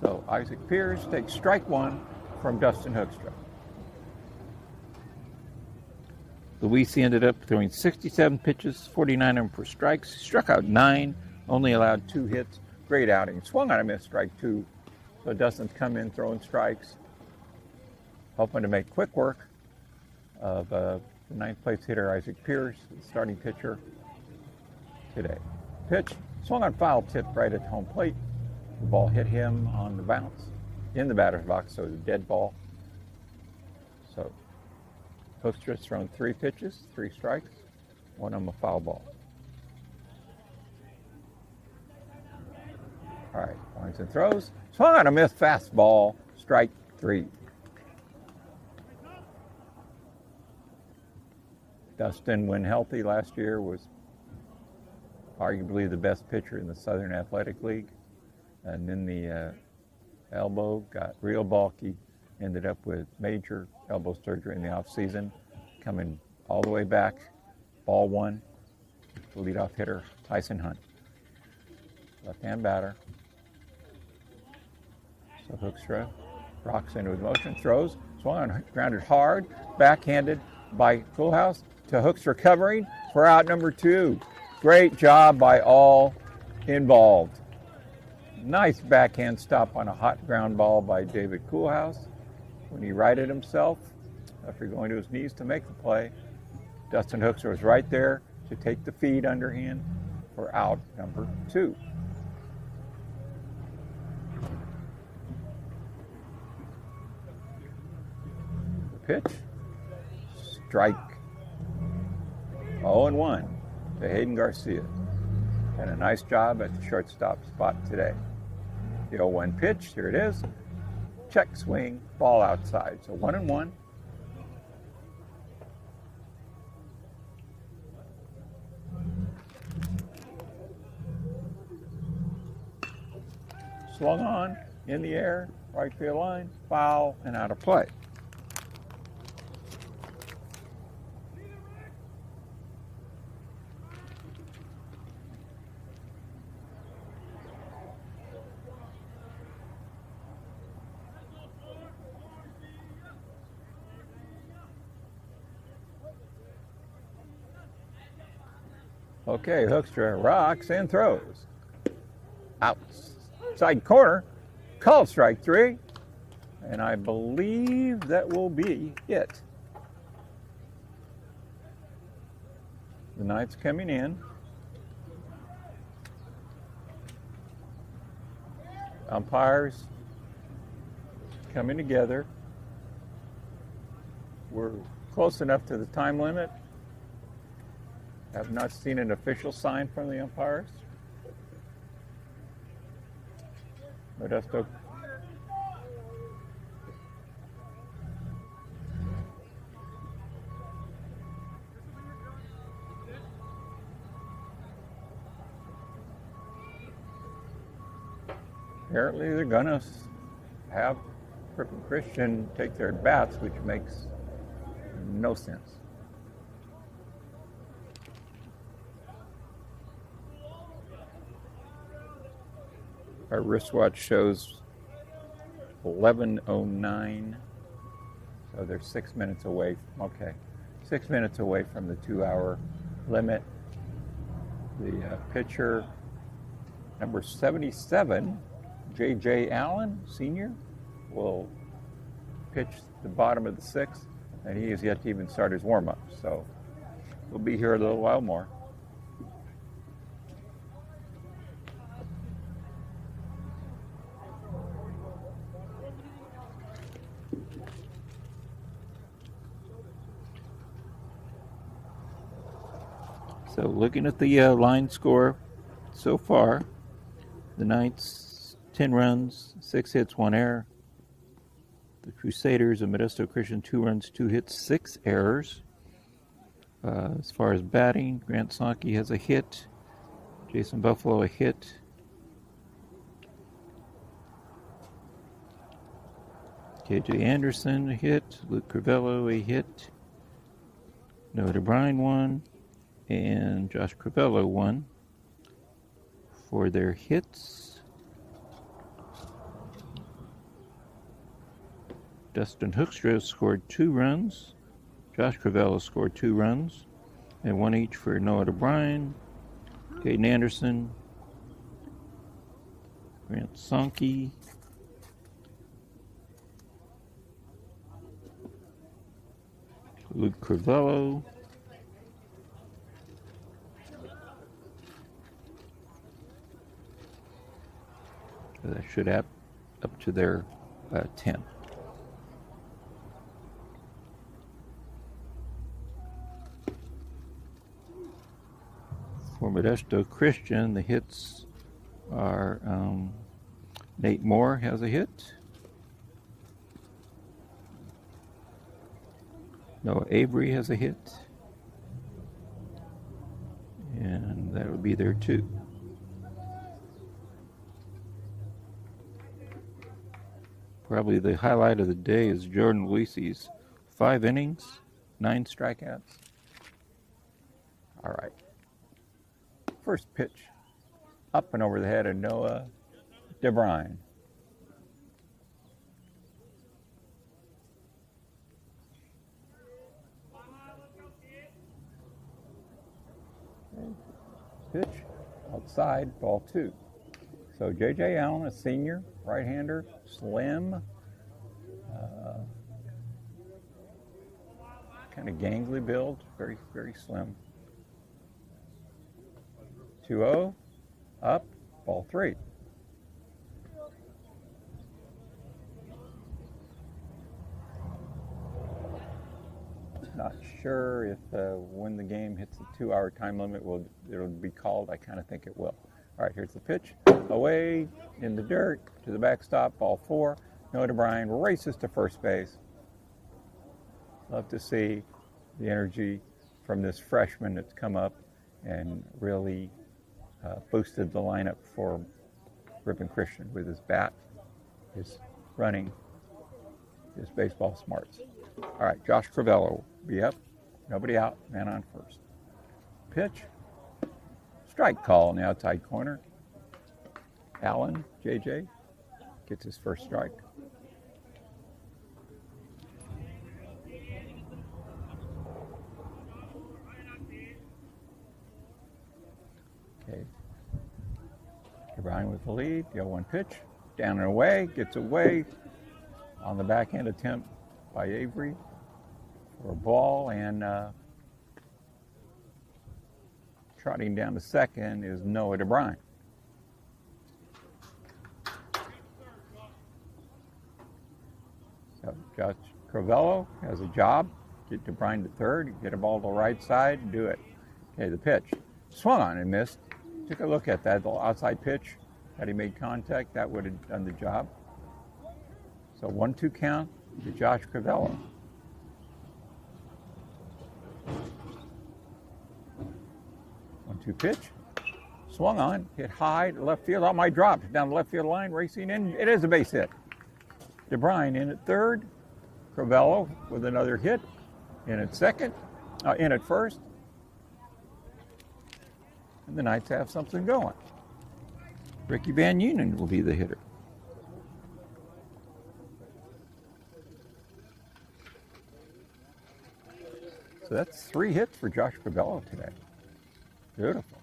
A: So Isaac Pierce takes strike one from Dustin Hoekstra. Luisi ended up throwing 67 pitches, 49 of them for strikes. He struck out 9, only allowed 2 hits. Great outing. Swung on a missed strike 2. So Dustin's come in throwing strikes, hoping to make quick work of the ninth place hitter Isaac Pierce, the starting pitcher today. Pitch swung on foul, tipped right at home plate. The ball hit him on the bounce in the batter's box, so it was a dead ball. So Hoekstra's thrown 3 pitches, 3 strikes, 1 of them a foul ball. All right, lines and throws. Swung on a missed fastball, strike 3. Dustin, when healthy last year, was arguably the best pitcher in the Southern Athletic League. And then the elbow got real bulky, ended up with major elbow surgery in the offseason, coming all the way back. Ball 1, the leadoff hitter, Tyson Hunt. Left-hand batter. So Hoekstra rocks into his motion, throws, swung on, grounded hard, backhanded by Coolhouse to Hoekstra covering for out number 2. Great job by all involved. Nice backhand stop on a hot ground ball by David Coolhouse. When he righted himself after going to his knees to make the play, Dustin Hoekstra was right there to take the feed underhand for out number 2. The pitch, strike. 0-1 to Hayden Garcia. And a nice job at the shortstop spot today. The 0-1 pitch, here it is. Check swing, ball outside. So 1-1. Swung on, in the air, right field line, foul, and out of play. Okay, Hoekstra rocks and throws. Outside corner, called strike 3, and I believe that will be it. The Knights coming in. Umpires coming together. We're close enough to the time limit. Have not seen an official sign from the umpires. Modesto. Apparently they're gonna have Christian take their bats, which makes no sense. Our wristwatch shows 11:09, so they're 6 minutes away. 6 minutes away from the 2-hour limit. The pitcher, number 77, J.J. Allen, senior, will pitch the bottom of the 6th, and he has yet to even start his warm-up. So We'll be here a little while more. So looking at the line score so far, the Knights 10 runs, 6 hits, 1 error. The Crusaders of Modesto Christian 2 runs, 2 hits, 6 errors. As far as batting, Grant Sankey has a hit, Jason Buffalo a hit. KJ Anderson a hit, Luke Crivello a hit, Noah DeBrine 1, and Josh Crivello 1 for their hits. Dustin Hoekstra scored 2 runs. Josh Crivello scored 2 runs, and 1 each for Noah DeBrine, Caden Anderson, Grant Sankey, Luke Crivello, that should add up to their 10. For Modesto Christian, the hits are Nate Moore has a hit. Noah Avery has a hit. And that would be their 2. Probably the highlight of the day is Jordan Luisi's 5 innings, 9 strikeouts. All right. First pitch, up and over the head of Noah DeBrine. Pitch, outside, ball 2. So J.J. Allen, a senior, right-hander, slim, kind of gangly build, very, very slim. 2-0, up, ball 3. Not sure if when the game hits the 2-hour time limit, it'll be called. I kind of think it will. All right, here's the pitch. Away in the dirt to the backstop, ball 4. Noah DeBrine races to first base. Love to see the energy from this freshman that's come up and really boosted the lineup for Ripon Christian with his bat, his running, his baseball smarts. All right, Josh Crivello will be up. Nobody out, man on first. Pitch. Strike call in the outside corner. Allen, JJ, gets his first strike. Okay. DeBrine with the lead. The 0-1 pitch. Down and away. Gets away on the backhand attempt by Avery for a ball, and trotting down to second is Noah DeBrine. So Josh Crivello has a job. Get DeBrine to third, get a ball to the right side, and do it. Okay, the pitch. Swung on and missed. Took a look at that. The outside pitch, had he made contact, that would have done the job. So 1-2 count to Josh Crivello. One-two pitch. Swung on, hit high to left field. Oh, my drop down the left field line, racing in. It is a base hit. DeBrine in at third. Crivello with another hit. In at second. In at first. And the Knights have something going. Ricky Van Unen will be the hitter. So that's 3 hits for Josh Crivello today. Beautiful.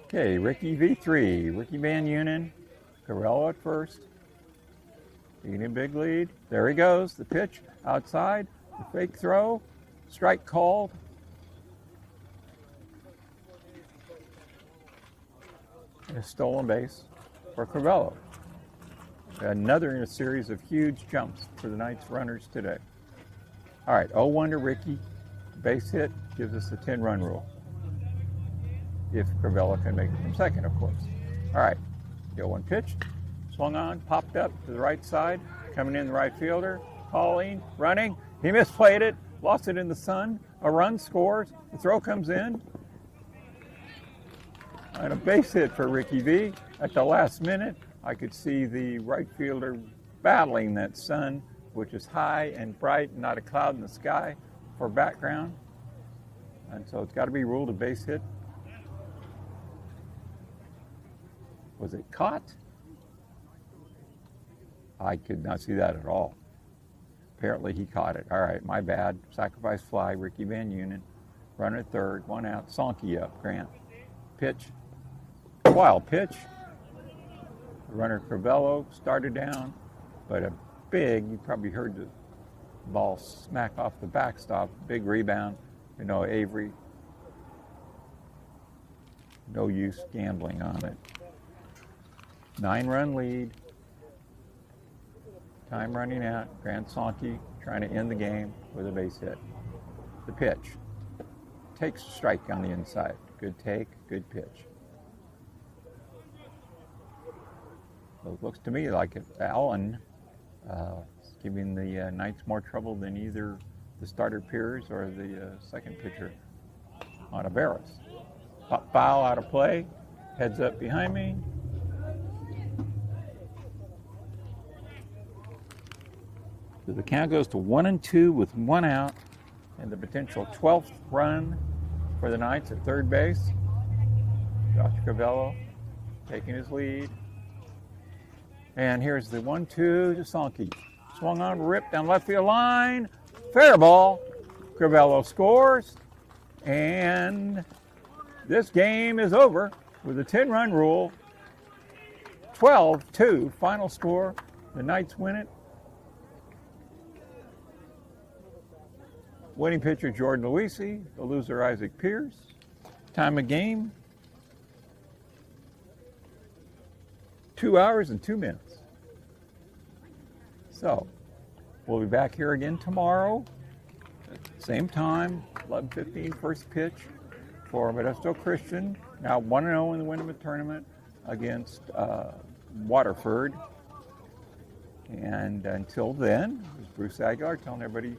A: Okay, Ricky V3. Ricky Van Unen. Crivello at first. Taking a big lead. There he goes. The pitch outside. The fake throw, strike called. And a stolen base for Crivello. Another in a series of huge jumps for the Knights runners today. All right, 0-1 to Ricky. Base hit gives us the 10-run rule. If Crivello can make it from second, of course. All right, the 0-1 pitch. Swung on, popped up to the right side. Coming in the right fielder. Calling, running. He misplayed it, lost it in the sun. A run scores. The throw comes in. And a base hit for Ricky V. At the last minute, I could see the right fielder battling that sun, which is high and bright, not a cloud in the sky for background. And so it's got to be ruled a base hit. Was it caught? I could not see that at all. Apparently he caught it. All right, my bad. Sacrifice fly, Ricky Van Unen. Runner at third, 1 out. Sonky up, Grant. Pitch. Wild pitch. Runner Crivello started down, but a big, you probably heard the ball smack off the backstop. Big rebound. You know, Avery. No use gambling on it. 9-run lead. Time running out. Grant Sonky trying to end the game with a base hit. The pitch. Takes a strike on the inside. Good take, good pitch. So it looks to me like Allen is giving the Knights more trouble than either the starter Piers or the second pitcher, Modesto. Foul out of play. Heads up behind me. So the count goes to 1-2 with 1 out, and the potential 12th run for the Knights at third base. Josh Crivello taking his lead. And here's the 1-2 to Sonky. Swung on, ripped down left field line. Fair ball. Crivello scores. And this game is over with a 10-run rule. 12-2 final score. The Knights win it. Winning pitcher Jordan Luisi, the loser Isaac Pierce. Time of game, 2 hours and 2 minutes. So, we'll be back here again tomorrow, same time, 11:15 first pitch for Modesto Christian, now 1-0 in the Wintermere tournament against Waterford. And until then, this is Bruce Aguilar telling everybody,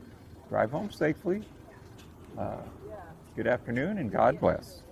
A: drive home safely. Good afternoon and God bless.